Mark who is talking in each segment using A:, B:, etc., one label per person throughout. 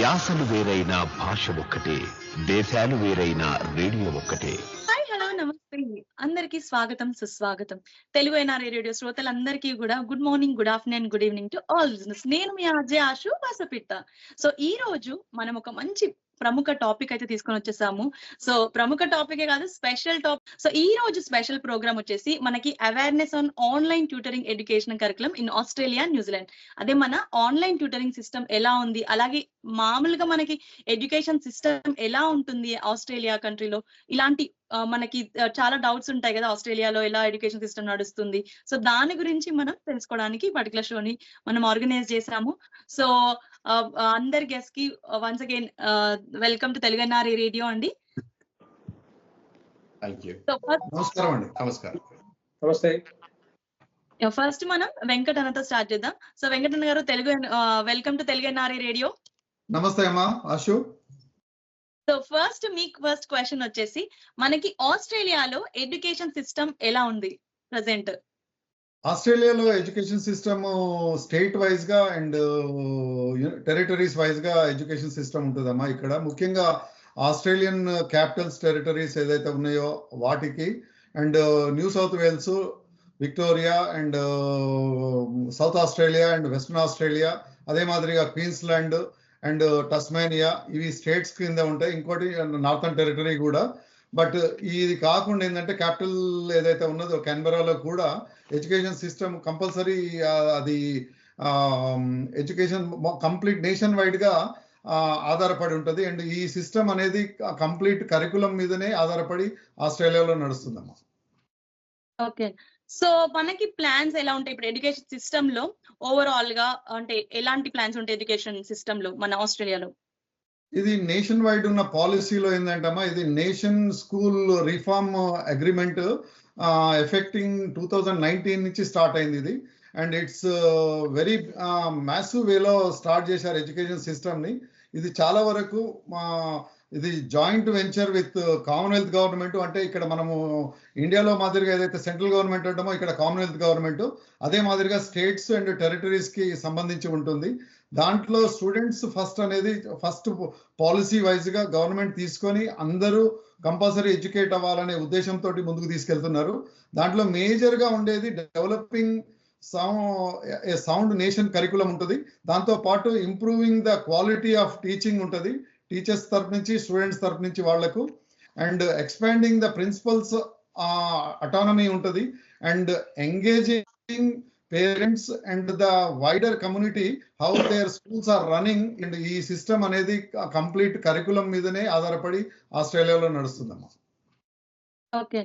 A: యాసలు వేరైన భాష ఒక్కటే, దేశాలు వేరైన రేడియో ఒక్కటే.
B: హాయ్ హలో నమస్తే అందరికీ స్వాగతం సుస్వాగతం. తెలుగు ఎన్ఆర్ఐ రేడియో శ్రోతలందరికీ కూడా good morning, good afternoon, good evening to all listeners. నేను మీ ఆర్జే ఆశు వాసపిట్ట. సో ఈ రోజు మనం ఒక మంచి ప్రముఖ టాపిక్ అయితే తీసుకొని వచ్చేసాము. సో ప్రముఖ టాపికే కాదు, స్పెషల్ టాపిక్. సో ఈ రోజు స్పెషల్ ప్రోగ్రామ్ వచ్చేసి మనకి awareness on online tutoring education curriculum in Australia, New Zealand. అదే మన ఆన్లైన్ ట్యూటరింగ్ సిస్టమ్ ఎలా ఉంది, అలాగే మామూలుగా మనకి ఎడ్యుకేషన్ సిస్టమ్ ఎలా ఉంటుంది ఆస్ట్రేలియా కంట్రీలో, ఇలాంటి మనకి చాలా డౌట్స్ ఉంటాయి కదా, ఆస్ట్రేలియాలో ఎలా ఎడ్యుకేషన్ సిస్టమ్ నడుస్తుంది. సో దాని గురించి మనం తెలుసుకోవడానికి పర్టికులర్ షోని మనం ఆర్గనైజ్ చేసాము. సో అందరి గెస్ట్ కి once again welcome to Telugu NRI radio అండి.
C: నమస్కారం అండి.
D: నమస్తే.
B: ఫస్ట్ మనం వెంకట అన్నతో స్టార్ట్ చేద్దాం. సో వెంకటన్న గారు, Telugu welcome to Telugu NRI radio.
C: నమస్తే అమ్మా ఆశు.
B: సో మీకు ఫస్ట్ క్వశ్చన్ వచ్చేసి, మనకి ఆస్ట్రేలియాలో ఎడ్యుకేషన్ సిస్టమ్ ఎలా ఉంది ప్రెసెంట్?
C: ఆస్ట్రేలియాలో ఎడ్యుకేషన్ సిస్టమ్ స్టేట్ వైజ్ గా అండ్ టెరిటరీస్ వైజ్ గా ఎడ్యుకేషన్ సిస్టమ్ ఉంటుందమ్మా. ఇక్కడ ముఖ్యంగా ఆస్ట్రేలియన్ క్యాపిటల్స్ టెరిటరీస్ ఏదైతే ఉన్నాయో వాటికి and New South Wales, Victoria and South Australia and Western Australia, అదే మాదిరిగా క్వీన్స్లాండ్ అండ్ టస్మానియా, ఇవి స్టేట్స్ కింద ఉంటాయి. ఇంకోటి నార్థన్ టెరిటరీ కూడా. బట్ ఇది కాకుండా ఏంటంటే క్యాపిటల్ ఏదైతే ఉన్నదో కెన్బెరాలో కూడా ఎడ్యుకేషన్ సిస్టమ్ కంపల్సరీ, అది ఎడ్యుకేషన్ కంప్లీట్ నేషన్ వైడ్ గా ఆధారపడి ఉంటుంది. అండ్ ఈ సిస్టమ్ అనేది కంప్లీట్ కరికులం మీదనే ఆధారపడి ఆస్ట్రేలియాలో నడుస్తుందమ్మా.
B: ఓకే. సో మనకి ప్లాన్స్ ఎలా ఉంటాయి ఇప్పుడు ఎడ్యుకేషన్ సిస్టమ్ లో ఓవరాల్ గా, అంటే ఎలాంటి ప్లాన్స్ ఉంటాయి ఎడ్యుకేషన్ సిస్టమ్ లో మన ఆస్ట్రేలియాలో?
C: ఇది నేషన్ వైడ్ ఉన్న పాలసీలో ఏంటంటమ్మా, ఇది nation school reform agreement effecting 2019 నుంచి స్టార్ట్ అయింది ఇది. అండ్ ఇట్స్ వెరీ మ్యాసివ్ వేలో స్టార్ట్ చేశారు ఎడ్యుకేషన్ సిస్టమ్ ని. ఇది చాలా వరకు ఇది joint venture with Commonwealth government. అంటే ఇక్కడ మనము ఇండియాలో మాదిరిగా ఏదైతే సెంట్రల్ గవర్నమెంట్ ఉంటామో ఇక్కడ కామన్వెల్త్ గవర్నమెంట్, అదే మాదిరిగా స్టేట్స్ అండ్ టెరిటరీస్ కి సంబంధించి ఉంటుంది. దాంట్లో స్టూడెంట్స్ ఫస్ట్ పాలసీ వైజ్ గా గవర్నమెంట్ తీసుకొని అందరూ కంపల్సరీ ఎడ్యుకేట్ అవ్వాలనే ఉద్దేశంతో ముందుకు తీసుకెళ్తున్నారు. దాంట్లో మేజర్ గా ఉండేది డెవలపింగ్ సౌండ్ నేషన్ కరికులం ఉంటుంది. దాంతో పాటు improving the quality of teaching ఉంటుంది, టీచర్స్ తరఫు నుంచి స్టూడెంట్స్ తరఫు నుంచి వాళ్లకు. And expanding the principals autonomy ఉంటుంది. And engaging parents and the wider community how their schools are running. And ఈ సిస్టమ్ అనేది కంప్లీట్ కరికులం మీదనే ఆధారపడి ఆస్ట్రేలియాలో నడుస్తుందమ్మా.
B: ఓకే.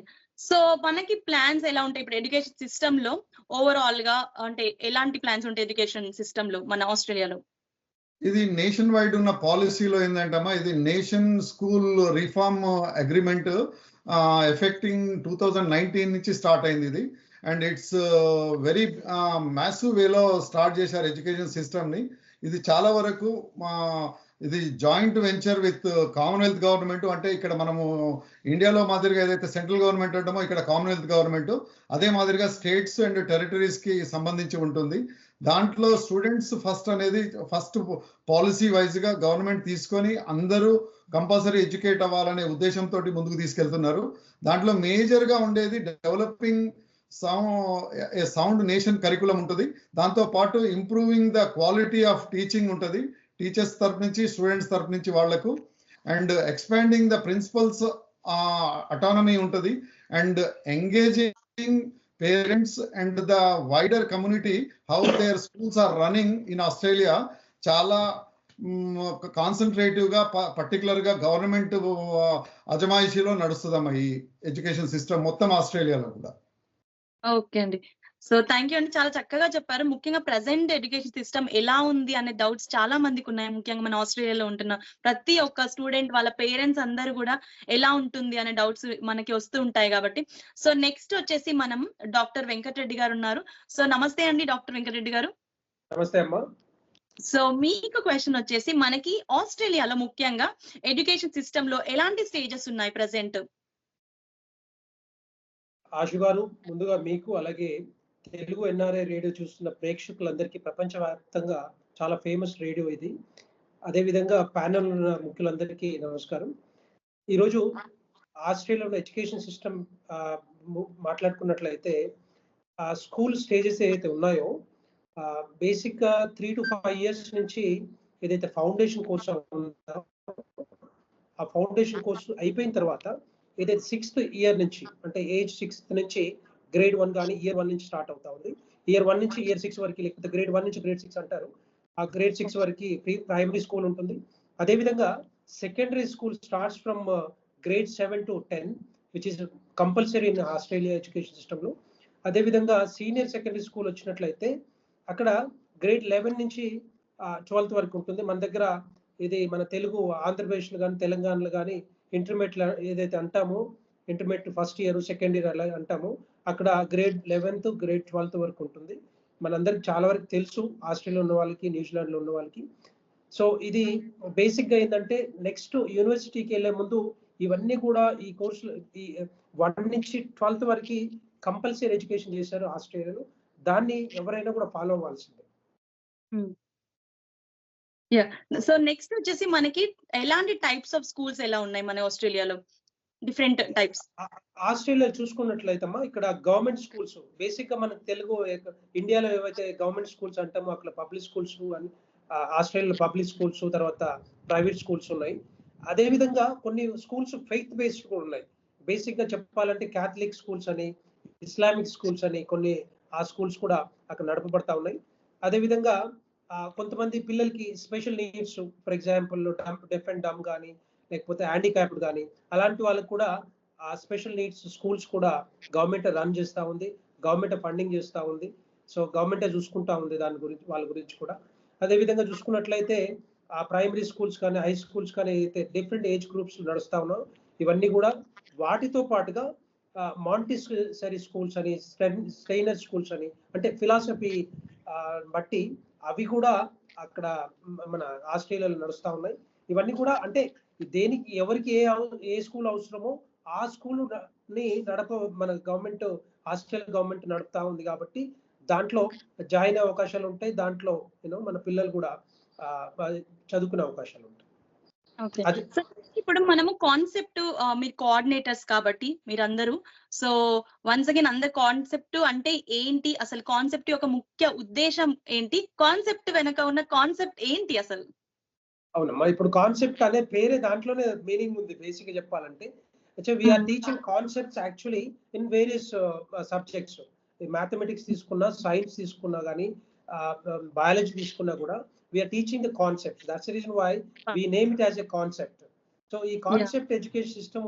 B: సో మనకి ప్లాన్స్ ఎలా ఉంటాయి ఇప్పుడు ఎడ్యుకేషన్ సిస్టమ్ లో ఓవరాల్ గా, అంటే ఎలాంటి ప్లాన్స్ ఉంటాయి ఎడ్యుకేషన్ సిస్టమ్ లో మన ఆస్ట్రేలియాలో?
C: ఇది నేషన్ వైడ్ ఉన్న పాలసీలో ఏంటంటమ్మా, ఇది nation school reform agreement effecting 2019 నుంచి స్టార్ట్ అయింది ఇది. అండ్ ఇట్స్ వెరీ మ్యాసివ్ వేలో స్టార్ట్ చేశారు ఎడ్యుకేషన్ సిస్టమ్ ని. ఇది చాలా వరకు ఇది joint venture with Commonwealth government. అంటే ఇక్కడ మనము ఇండియాలో మాదిరిగా ఏదైతే సెంట్రల్ గవర్నమెంట్ ఉంటామో ఇక్కడ కామన్వెల్త్ గవర్నమెంట్, అదే మాదిరిగా స్టేట్స్ అండ్ టెరిటరీస్ కి సంబంధించి ఉంటుంది. దాంట్లో స్టూడెంట్స్ ఫస్ట్ పాలసీ వైజ్ గా గవర్నమెంట్ తీసుకొని అందరూ కంపల్సరీ ఎడ్యుకేట్ అవ్వాలనే ఉద్దేశంతో ముందుకు తీసుకెళ్తున్నారు. దాంట్లో మేజర్ గా ఉండేది డెవలపింగ్ సౌండ్ నేషన్ కరికులం ఉంటుంది. దాంతో పాటు improving the quality of teaching ఉంటుంది, టీచర్స్ తరఫు నుంచి స్టూడెంట్స్ తరఫు నుంచి వాళ్లకు. And expanding the principals autonomy ఉంటుంది. And engaging parents and the wider community how their schools are running in Australia. చాలా కాన్సన్ట్రేటివ్ గా పర్టికులర్ గా గవర్నమెంట్ అజమాయిషీలో నడుస్తుందమ్మా ఈ ఎడ్యుకేషన్ సిస్టమ్ మొత్తం ఆస్ట్రేలియాలో కూడా.
B: ఓకే అండి. సో థ్యాంక్ యూ అండి, చాలా చక్కగా చెప్పారు. ముఖ్యంగా ప్రెసెంట్ ఎడ్యుకేషన్ సిస్టమ్ ఎలా ఉంది అనే డౌట్స్ చాలా మందికి ఉన్నాయి. ముఖ్యంగా మన ఆస్ట్రేలియాలో ఉంటున్న ప్రతి ఒక్క స్టూడెంట్ వాళ్ళ పేరెంట్స్ అందరూ కూడా ఎలా ఉంటుంది అనే డౌట్స్ మనకి వస్తూ ఉంటాయి కాబట్టి. సో నెక్స్ట్ వచ్చేసి మనం డాక్టర్ వెంకటరెడ్డి గారు ఉన్నారు. సో నమస్తే అండి డాక్టర్ వెంకటరెడ్డి గారు.
D: నమస్తే అమ్మా.
B: సో మీకు క్వశ్చన్ వచ్చేసి, మనకి ఆస్ట్రేలియాలో ముఖ్యంగా ఎడ్యుకేషన్ సిస్టమ్ లో ఎలాంటి స్టేజెస్ ఉన్నాయి ప్రెసెంట్?
D: ఆశు గారు, ముందుగా మీకు అలాగే తెలుగు ఎన్ఆర్ఐ రేడియో చూస్తున్న ప్రేక్షకులందరికీ ప్రపంచవ్యాప్తంగా చాలా ఫేమస్ రేడియో ఇది. అదేవిధంగా ప్యానెల్ ఉన్న ముఖ్యులందరికీ నమస్కారం. ఈరోజు ఆస్ట్రేలియాలో ఎడ్యుకేషన్ సిస్టమ్ మాట్లాడుకున్నట్లయితే స్కూల్ స్టేజెస్ ఏదైతే ఉన్నాయో బేసిక్గా 3 to 5 years నుంచి ఏదైతే ఫౌండేషన్ కోర్స్ ఉందో ఆ ఫౌండేషన్ కోర్సు అయిపోయిన తర్వాత ఏదైతే 6th year నుంచి అంటే ఏజ్ 6th నుంచి grade 1 కానీ year 1 నుంచి స్టార్ట్ అవుతా ఉంది. year 1 నుంచి year 6 వరకు, లేకపోతే grade 1 నుంచి grade 6 అంటారు. ఆ grade 6 వరకు ప్రైమరీ స్కూల్ ఉంటుంది. అదేవిధంగా secondary school starts from grade 7 to 10 which is compulsory in Australia education సిస్టంలో. అదేవిధంగా సీనియర్ సెకండరీ స్కూల్ వచ్చినట్లయితే అక్కడ grade 11 నుంచి 12th వరకు ఉంటుంది. మన దగ్గర ఇది మన తెలుగు ఆంధ్రప్రదేశ్లో కానీ తెలంగాణలో కానీ ఇంటర్మీడియట్ ఏదైతే అంటామో intermediate first year second year అలా అంటామో అక్కడ grade 11th grade 12th వరకు ఉంటుంది. మనందరికి చాలా వరకు తెలుసు ఆస్ట్రేలియా ఉన్న వాళ్ళకి, న్యూజిలాండ్లో ఉన్న వాళ్ళకి. సో ఇది బేసిక్గా ఏంటంటే నెక్స్ట్ యూనివర్సిటీకి వెళ్ళే ముందు ఇవన్నీ కూడా ఈ కోర్సులు ఈ 1 నుంచి 12th వరకు కంపల్సరీ ఎడ్యుకేషన్ చేశారు ఆస్ట్రేలియాలో. దాన్ని ఎవరైనా కూడా ఫాలో అవ్వాల్సిందే.
B: సో నెక్స్ట్ వచ్చేసి మనకి ఎలాంటి టైప్స్ ఆఫ్ స్కూల్స్ ఎలా ఉన్నాయి మన ఆస్ట్రేలియాలో? Different types.
D: ఆస్ట్రేలియా చూసుకున్నట్లయితేమ్మా ఇక్కడ గవర్నమెంట్ స్కూల్స్ బేసిక్ గా మనకు తెలుగు ఇండియాలో ఏవైతే గవర్నమెంట్ స్కూల్స్ అంటామో అక్కడ పబ్లిక్ స్కూల్స్ అని ఆస్ట్రేలియాలో పబ్లిక్ స్కూల్స్ తర్వాత ప్రైవేట్ స్కూల్స్ ఉన్నాయి. అదే విధంగా కొన్ని స్కూల్స్ ఫెయిత్ బేస్డ్ కూడా ఉన్నాయి. బేసిక్ గా చెప్పాలంటే క్యాథలిక్ స్కూల్స్ అని, ఇస్లామిక్ స్కూల్స్ అని కొన్ని ఆ స్కూల్స్ కూడా అక్కడ నడపబడతా ఉన్నాయి. అదే విధంగా కొంతమంది పిల్లలకి special needs, for example deaf and dumb కానీ లేకపోతే హ్యాండిక్యాప్డ్ కానీ అలాంటి వాళ్ళకి కూడా ఆ స్పెషల్ నీడ్స్ స్కూల్స్ కూడా గవర్నమెంట్ రన్ చేస్తూ ఉంది, గవర్నమెంట్ ఫండింగ్ చేస్తూ ఉంది. సో గవర్నమెంటే చూసుకుంటా ఉంది దాని గురించి, వాళ్ళ గురించి కూడా. అదేవిధంగా చూసుకున్నట్లయితే ఆ ప్రైమరీ స్కూల్స్ కానీ హై స్కూల్స్ కానీ అయితే డిఫరెంట్ ఏజ్ గ్రూప్స్ నడుస్తూ ఉన్నాం. ఇవన్నీ కూడా వాటితో పాటుగా మాంటిసరీ స్కూల్స్ అని, స్టైనర్ స్కూల్స్ అని, అంటే ఫిలాసఫీ బట్టి అవి కూడా అక్కడ మన ఆస్ట్రేలియాలో నడుస్తూ ఉన్నాయి. ఇవన్నీ కూడా అంటే దేనికి ఎవరికి ఏ స్కూల్ అవసరమో ఆ స్కూల్ ని మన గవర్నమెంట్ ఆస్ట్రేలియా గవర్నమెంట్ నడుపుతా ఉంది కాబట్టి దాంట్లో జాయిన్ అయ్యే అవకాశాలు ఉంటాయి. దాంట్లో మన పిల్లలు కూడా చదువుకునే అవకాశాలు ఉంటాయి.
B: ఇప్పుడు మనము కాన్సెప్ట్, మీరు కోఆర్డినేటర్స్ కాబట్టి మీరందరూ, సో వన్స్ అగైన్ అందరు కాన్సెప్ట్ అంటే ఏంటి, అసలు కాన్సెప్ట్ యొక్క ముఖ్య ఉద్దేశం ఏంటి, కాన్సెప్ట్ వెనక ఉన్న కాన్సెప్ట్ ఏంటి అసలు?
D: అవునమ్మా, ఇప్పుడు కాన్సెప్ట్ అనే పేరే దాంట్లోనే మీనింగ్ ఉంది. బేసిక్ గా చెప్పాలంటే we're teaching concepts actually in various subjects. Mathematics తీసుకున్నా, సైన్స్ తీసుకున్నా కానీ, బయాలజీ తీసుకున్నా కూడా we're teaching the concept. That's the reason why we name it as a concept. So ఈ కాన్సెప్ట్ ఎడ్యుకేషన్ సిస్టమ్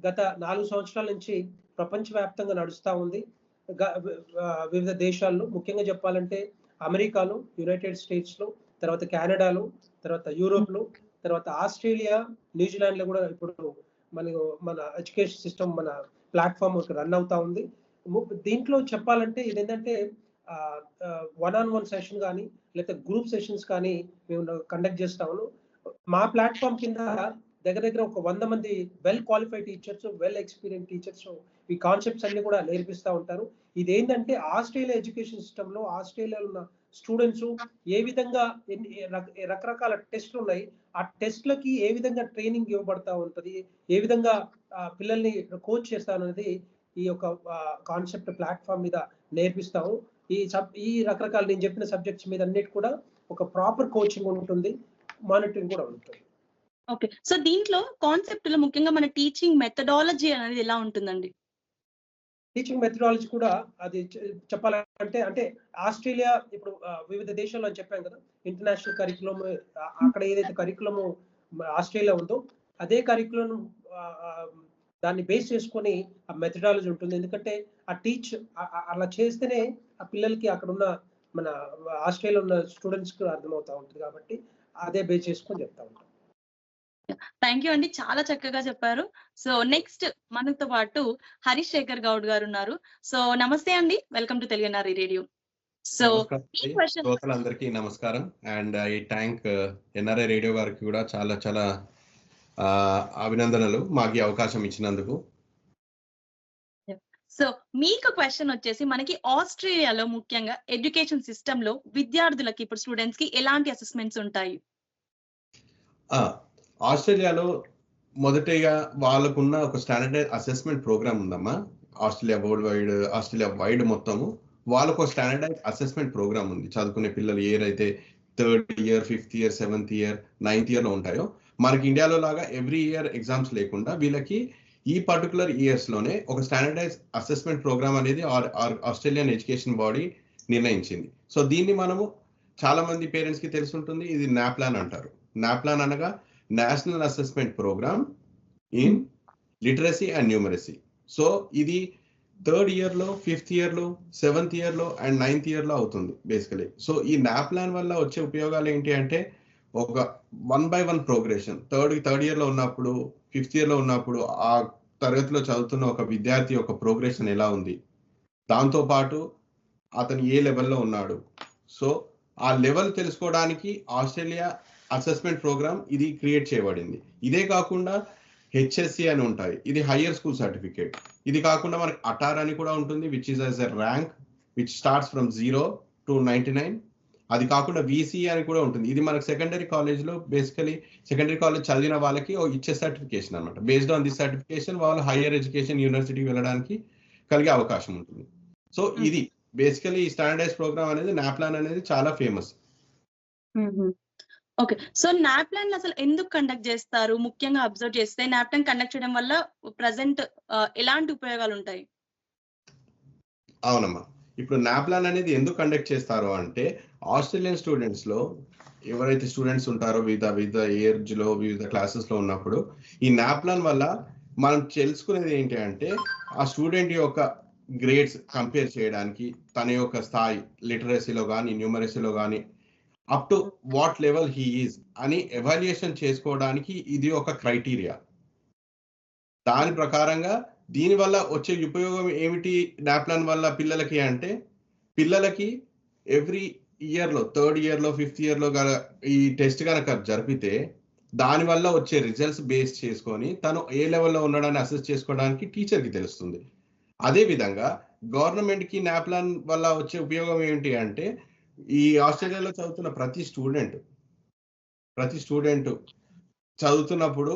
D: గత 4 సంవత్సరాల నుంచి ప్రపంచవ్యాప్తంగా నడుస్తూ ఉంది. వివిధ దేశాల్లో, ముఖ్యంగా చెప్పాలంటే అమెరికాలో, యునైటెడ్ స్టేట్స్ లో, తర్వాత కెనడాలో, తర్వాత యూరోప్ లో, తర్వాత ఆస్ట్రేలియా, న్యూజిలాండ్ లో కూడా ఇప్పుడు మన ఎడ్యుకేషన్ సిస్టమ్ మన ప్లాట్ఫామ్ రన్ అవుతా ఉంది. దీంట్లో చెప్పాలంటే ఇదేంటంటే 1-on-1 సెషన్ కానీ లేకపోతే గ్రూప్ సెషన్స్ కానీ మేము కండక్ట్ చేస్తాము. మా ప్లాట్ఫామ్ కింద దగ్గర ఒక 100 మంది well qualified teachers, well experience teachers ఈ కాన్సెప్ట్స్ అన్ని కూడా నేర్పిస్తూ ఉంటారు. ఇదేంటంటే ఆస్ట్రేలియా ఎడ్యుకేషన్ సిస్టమ్ లో ఆస్ట్రేలియాలో ఉన్న స్టూడెంట్స్ ఏ విధంగా రకరకాల టెస్ట్లు ఉన్నాయి, ఆ టెస్ట్లకి ఏ విధంగా ట్రైనింగ్ ఇవ్వబడతా ఉంటుంది, ఏ విధంగా పిల్లల్ని కోచ్ చేస్తాను అనేది ఈ యొక్క కాన్సెప్ట్ ప్లాట్ఫామ్ మీద నేర్పిస్తాము. ఈ రకరకాల నేను చెప్పిన సబ్జెక్ట్స్ మీద అన్నిటి కూడా ఒక ప్రాపర్ కోచింగ్ ఉంటుంది, మానిటరింగ్ కూడా ఉంటుంది.
B: ఓకే, సో దీంట్లో కాన్సెప్ట్ లో ముఖ్యంగా మన టీచింగ్ మెథడాలజీ అనేది ఎలా ఉంటుందండి?
D: టీచింగ్ మెథడాలజీ కూడా అది చెప్పాలంటే అంటే ఆస్ట్రేలియా ఇప్పుడు వివిధ దేశాల్లో అని చెప్పాం కదా, ఇంటర్నేషనల్ కరికులం అక్కడ ఏదైతే కరికులం ఆస్ట్రేలియా ఉందో అదే కరికులం దాన్ని బేస్ చేసుకొని ఆ మెథడాలజీ ఉంటుంది. ఎందుకంటే ఆ అలా చేస్తేనే ఆ పిల్లలకి అక్కడ ఉన్న మన ఆస్ట్రేలియా ఉన్న స్టూడెంట్స్ కి అర్థమవుతా ఉంటుంది. కాబట్టి అదే బేస్ చేసుకొని చెప్తా ఉంటాం.
B: థ్యాంక్ యూ అండి, చాలా చక్కగా చెప్పారు. సో నెక్స్ట్ మనతో పాటు హరీష్ శేఖర్ గౌడ్ గారు ఉన్నారు. సో నమస్తే అండి, వెల్కమ్ టు తెలుగునారి రేడియో. సో ఈ క్వశ్చన్
E: అందరికీ నమస్కారం. అండ్ ఈ థ్యాంక్ ఎన్ఆర్ఐ రేడియో గారికి కూడా చాలా చాలా అభినందనలు మాకు అవకాశం ఇచ్చినందుకు.
B: సో మీకు క్వశ్చన్ వచ్చేసి, మనకి ఆస్ట్రేలియాలో ముఖ్యంగా ఎడ్యుకేషన్ సిస్టమ్ లో విద్యార్థులకి ఇప్పుడు స్టూడెంట్స్ కి ఎలాంటి అసెస్మెంట్స్ ఉంటాయి?
E: ఆస్ట్రేలియాలో మొదటిగా వాళ్ళకున్న ఒక స్టాండర్డైజ్ అసెస్మెంట్ ప్రోగ్రామ్ ఉందమ్మా. ఆస్ట్రేలియా వైడ్ మొత్తము వాళ్ళకు ఒక స్టాండర్డైజ్ అసెస్మెంట్ ప్రోగ్రామ్ ఉంది. చదువుకునే పిల్లలు ఏదైతే 3rd year 5th year 7th year 9th year లో ఉంటాయో, మనకి ఇండియాలో లాగా ఎవ్రీ ఇయర్ ఎగ్జామ్స్ లేకుండా వీళ్ళకి ఈ పర్టికులర్ ఇయర్స్ లోనే ఒక స్టాండర్డైజ్ అసెస్మెంట్ ప్రోగ్రామ్ అనేది ఆస్ట్రేలియన్ ఎడ్యుకేషన్ బాడీ నిర్ణయించింది. సో దీన్ని మనము చాలా మంది పేరెంట్స్ కి తెలిసి ఉంటుంది, ఇది నాప్లాన్ అంటారు. నాప్లాన్ అనగా national assessment program in literacy and numeracy. So ఇది 3rd ఇయర్ లో 5th ఇయర్ లో 7th ఇయర్ లో అండ్ 9th ఇయర్ లో అవుతుంది బేసికలీ. సో ఈ నాప్లాన్ వల్ల వచ్చే ఉపయోగాలు ఏంటి అంటే, ఒక 1 by 1 ప్రోగ్రెషన్. 3rd ఇయర్ లో ఉన్నప్పుడు 5th ఇయర్ లో ఉన్నప్పుడు ఆ తరగతిలో చదువుతున్న ఒక విద్యార్థి యొక్క ప్రోగ్రెషన్ ఎలా ఉంది, దాంతో పాటు అతను ఏ లెవెల్లో ఉన్నాడు, సో ఆ లెవెల్ తెలుసుకోవడానికి ఆస్ట్రేలియా అసెస్మెంట్ ప్రోగ్రామ్ ఇది క్రియేట్ చేయబడింది. ఇదే కాకుండా HSC అని ఉంటాయి, ఇది హయ్యర్ స్కూల్ సర్టిఫికేట్. ఇది కాకుండా మనకి అటార్ అని కూడా ఉంటుంది, which is as a rank which starts from 0 to 99. అది కాకుండా VCE అని కూడా ఉంటుంది. ఇది మనకు సెకండరీ కాలేజ్లో బేసికలీ సెకండరీ కాలేజ్ చదివిన వాళ్ళకి ఇచ్చే సర్టిఫికేషన్ అనమాట. బేస్డ్ ఆన్ దిస్ సర్టిఫికేషన్ వాళ్ళు హయ్యర్ ఎడ్యుకేషన్ యూనివర్సిటీకి వెళ్ళడానికి కలిగే అవకాశం ఉంటుంది. సో ఇది బేసికలీ ఈ స్టాండర్డైజ్ ప్రోగ్రామ్ అనేది నాప్లాన్ అనేది చాలా ఫేమస్.
B: ఓకే. సో నాప్లాన్ అసలు ఎందుకు కండక్ట్ చేస్తారు? ముఖ్యంగా అబ్జర్వ్ చేస్తే నాప్లాన్ కండక్ట్ చేయడం వల్ల ప్రెసెంట్ ఎలాంటి ఉపయోగాలు ఉంటాయి?
E: అవునమ్మా, ఇప్పుడు నాప్లాన్ అనేది ఎందుకు కండక్ట్ చేస్తారు అంటే, ఆస్ట్రేలియన్ స్టూడెంట్స్ లో ఎవరైతే స్టూడెంట్స్ ఉంటారో వివిధ ఏజ్ లో వివిధ క్లాసెస్ లో ఉన్నప్పుడు ఈ నాప్లాన్ వల్ల మనం తెలుసుకునేది ఏంటి అంటే, ఆ స్టూడెంట్ యొక్క గ్రేడ్స్ కంపేర్ చేయడానికి, తన యొక్క స్థాయి లిటరసీలో కానీ న్యూమరసీలో కానీ up to what level he is అని ఎవాల్యుయేషన్ చేసుకోవడానికి ఇది ఒక క్రైటీరియా. దాని ప్రకారంగా దీనివల్ల వచ్చే ఉపయోగం ఏమిటి నాప్లాన్ వల్ల పిల్లలకి అంటే, పిల్లలకి ఎవ్రీ ఇయర్లో 3rd ఇయర్లో 5th ఇయర్లో ఈ టెస్ట్ కనుక జరిపితే దానివల్ల వచ్చే రిజల్ట్స్ బేస్ చేసుకొని తను ఏ లెవెల్లో ఉన్నాడని అసెస్ చేసుకోవడానికి టీచర్కి తెలుస్తుంది. అదేవిధంగా గవర్నమెంట్కి నాప్లాన్ వల్ల వచ్చే ఉపయోగం ఏంటి అంటే, ఈ ఆస్ట్రేలియాలో చదువుతున్న ప్రతి స్టూడెంట్ చదువుతున్నప్పుడు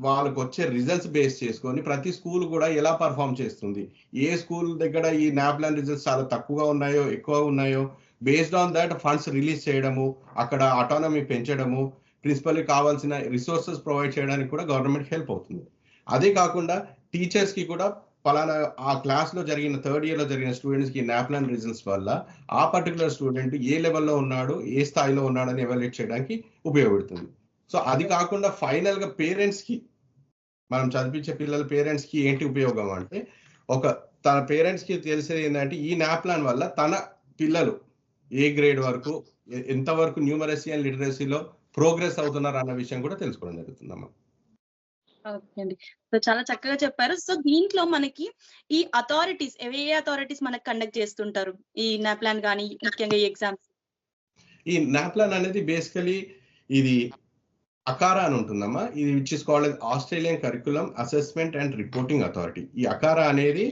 E: వాళ్ళకు వచ్చే రిజల్ట్స్ బేస్ చేసుకొని ప్రతి స్కూల్ కూడా ఎలా పర్ఫామ్ చేస్తుంది, ఏ స్కూల్ దగ్గర ఈ నాప్లాన్ రిజల్ట్స్ చాలా తక్కువగా ఉన్నాయో ఎక్కువ ఉన్నాయో based on that funds release చేయడము, అక్కడ ఆటోనమీ పెంచడము, ప్రిన్సిపల్కి కావాల్సిన రిసోర్సెస్ ప్రొవైడ్ చేయడానికి కూడా గవర్నమెంట్ హెల్ప్ అవుతుంది. అదే కాకుండా టీచర్స్కి కూడా పలానా ఆ క్లాస్లో జరిగిన 3rd ఇయర్లో జరిగిన స్టూడెంట్స్కి నాప్లాన్ రిజల్ట్స్ వల్ల ఆ పర్టికులర్ స్టూడెంట్ ఏ లెవెల్లో ఉన్నాడు, ఏ స్థాయిలో ఉన్నాడని ఎవాల్యుయేట్ చేయడానికి ఉపయోగపడుతుంది. సో అది కాకుండా ఫైనల్గా పేరెంట్స్కి, మనం చదివించే పిల్లల పేరెంట్స్కి ఏంటి ఉపయోగం అంటే, తన పేరెంట్స్కి తెలిసేది ఏంటంటే, ఈ నాప్లాన్ వల్ల తన పిల్లలు ఏ గ్రేడ్ వరకు ఎంతవరకు న్యూమరసీ అండ్ లిటరసీలో ప్రోగ్రెస్ అవుతున్నారు అన్న విషయం కూడా తెలుసుకోవడం జరుగుతుందమ్మా.
B: ఓకే అండి. సో చాలా చక్కగా చెప్పారు. సో దీంట్లో మనకి ఈ అథారిటీస్ ఏ అథారిటీస్ మనకు కండక్ట్ చేస్తుంటారు ఈ నాప్లాన్ కానీ ముఖ్యంగా ఈ ఎగ్జామ్స్?
E: ఈ నాప్లాన్ అనేది బేసికలీ ఇది అకారా అని ఉంటుందమ్మా. ఇది which is called Australian curriculum assessment and reporting authority. ఈ అకారా అనేది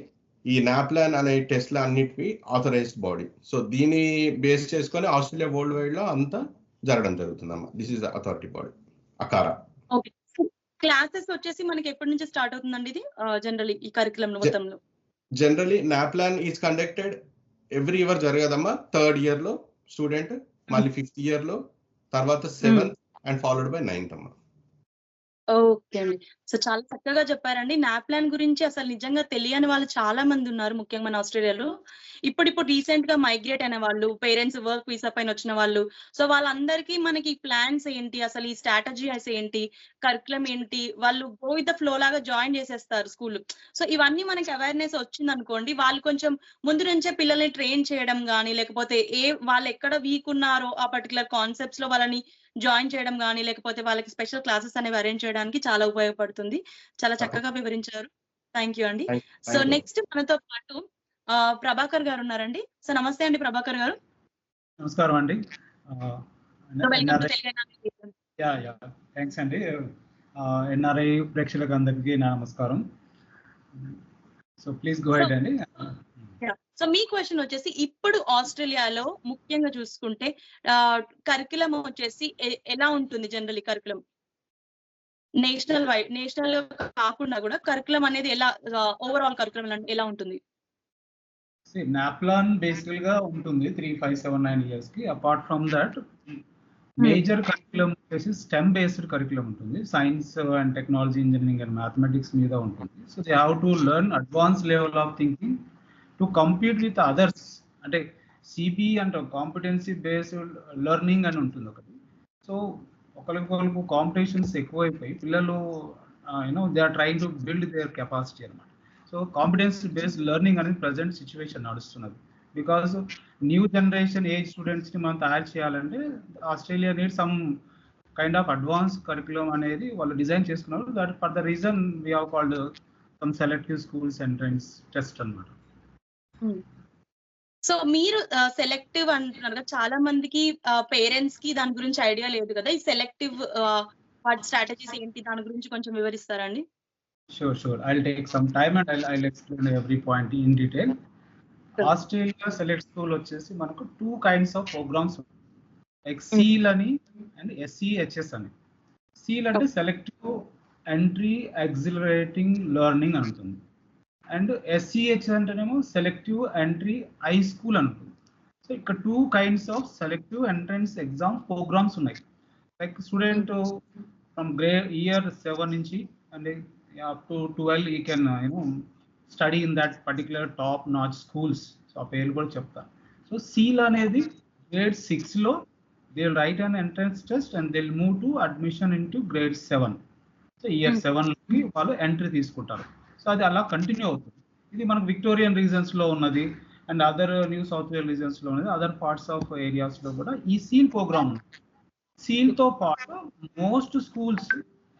E: ఈ నాప్లాన్ అనే టెస్ట్ల అన్నిటికీ ఆథరైజ్డ్ బాడీ. సో దీన్ని బేస్ చేసుకొని ఆస్ట్రేలియా వరల్డ్ వైడ్ లో అంతా జరగడం జరుగుతుందమ్మా. This is authority body ACARA.
B: Okay. Classes వచ్చేసి మనకి ఎప్పటి నుంచి స్టార్ట్ అవుతుందండి ఇది జనరల్లీ ఈ కరికులం మొత్తంలో?
E: Generally NAPLAN is conducted every year జరగదమ్మా. 3rd ఇయర్ లో స్టూడెంట్, మళ్ళీ 5th ఇయర్ లో, తర్వాత 7th and followed by 9th అమ్మా.
B: ఓకే అండి. సో చాలా చక్కగా చెప్పారండి. నాప్లాన్ గురించి అసలు నిజంగా తెలియని వాళ్ళు చాలా మంది ఉన్నారు, ముఖ్యంగా మన ఆస్ట్రేలియాలో. ఇప్పుడు రీసెంట్ గా మైగ్రేట్ అయిన వాళ్ళు, పేరెంట్స్ వర్క్ వీసా పైన వచ్చిన వాళ్ళు, సో వాళ్ళందరికీ మనకి ప్లాన్స్ ఏంటి, అసలు ఈ స్ట్రాటజీస్ ఏంటి, కరికులం ఏంటి, వాళ్ళు గో విత్ ద ఫ్లో లాగా జాయిన్ చేసేస్తారు స్కూల్. సో ఇవన్నీ మనకి అవేర్నెస్ వచ్చింది అనుకోండి, వాళ్ళు కొంచెం ముందు నుంచే పిల్లల్ని ట్రైన్ చేయడం కానీ, లేకపోతే వాళ్ళు ఎక్కడ వీక్ ఉన్నారో ఆ పర్టికులర్ కాన్సెప్ట్స్ లో వాళ్ళని జాయిన్ చేయడం కానీ, లేకపోతే వాళ్ళకి స్పెషల్ క్లాసెస్ అనేవి అరేంజ్ చేయడానికి చాలా ఉపయోగపడుతుంది. చాలా చక్కగా వివరించారు. థ్యాంక్ యూ అండి. సో నెక్స్ట్ మనతో పాటు ప్రభాకర్ గారు ఉన్నారండి. సో నమస్తే అండి ప్రభాకర్ గారు.
F: నమస్కారం అండి. థ్యాంక్స్ అండి. ఎన్ఆర్ఐ ప్రేక్షకులకు అందరికీ నమస్కారం. సో ప్లీజ్ గో హెడ్ అండి.
B: సో మీ క్వశ్చన్ వచ్చేసి, ఇప్పుడు ఆస్ట్రేలియాలో ముఖ్యంగా చూసుకుంటే కరికులం వచ్చేసి ఎలా ఉంటుంది జనరల్లీ కరికులం? నేషనల్ కాకుండా కూడా కరికులం అనేది ఎలా ఓవరాల్ కరికులం ఎలా ఉంటుంది?
F: నాప్లాన్ బేసికల్ గా ఉంటుంది 3579 ఇయర్స్ కి. Apart from that major curriculum వచ్చేసి స్టెమ్ బేస్డ్ కరికులం ఉంటుంది. Science and technology, engineering and mathematics మీద ఉంటుంది. So they have to learn advance level of thinking to compete with others. అంటే సిబి అంటే కాంపిటెన్సీ బేస్డ్ లెర్నింగ్ అని ఉంటుంది ఒకటి. So ఒకరికొకరికి కాంపిటీషన్స్ ఎక్కువైపోయి పిల్లలు they are trying to build their capacity అనమాట. సో కాంపిటెన్సీ బేస్డ్ లెర్నింగ్ అనేది ప్రజెంట్ సిచ్యువేషన్ నడుస్తున్నది. Because new generation age students ని మనం తయారు చేయాలంటే Australia need some kind of advance curriculum అనేది వాళ్ళు డిజైన్ చేసుకున్నారు. That for the reason we have called some selective schools entrance test అన్నమాట.
B: సో మీరు సెలెక్టివ్ అంటున్నారు కదా, చాలా మందికి పేరెంట్స్ కి దాని గురించి ఐడియా లేదు కదా. ఈ సెలెక్టివ్ వాటి స్ట్రాటజీస్ ఏంటి, దాని గురించి కొంచెం వివరిస్తారండి?
F: Sure. I'll take some time and I'll explain every point in detail. Australia select school వచ్చేసి మనకు 2 kinds of programs, like SEAL అని అండ్ SEHS అని. సీల్ అంటే సెలెక్టివ్ ఎంట్రీ ఎగ్జిలరేటింగ్ లెర్నింగ్ అనుతుంది, అండ్ SEH అంటేనేమో సెలెక్టివ్ ఎంట్రీ హై స్కూల్ అనుతుంది. So ఇక్కడ 2 kinds of selective entrance exam programs ఉన్నాయి. లైక్ స్టూడెంట్ ఫ్రమ్ ఇయర్ 7 నుంచి and up to 12 you can study in that particular top notch schools. So ఆ పేరు కూడా చెప్తా. సో సీల్ అనేది grade 6 లో they'll write an entrance test and they'll move to admission into grade 7. So year 7 లోకి వాళ్ళు entry తీసుకుంటారు. So అది అలా కంటిన్యూ అవుతుంది. ఇది మనకు విక్టోరియన్ రీజన్స్ లో ఉన్నది and other New South Wale regions లో ఉన్నది, అదర్ పార్ట్స్ ఆఫ్ ఏరియాస్ లో కూడా ఈ సీల్ ప్రోగ్రామ్ ఉంది. సీల్ తో పాటు మోస్ట్ స్కూల్స్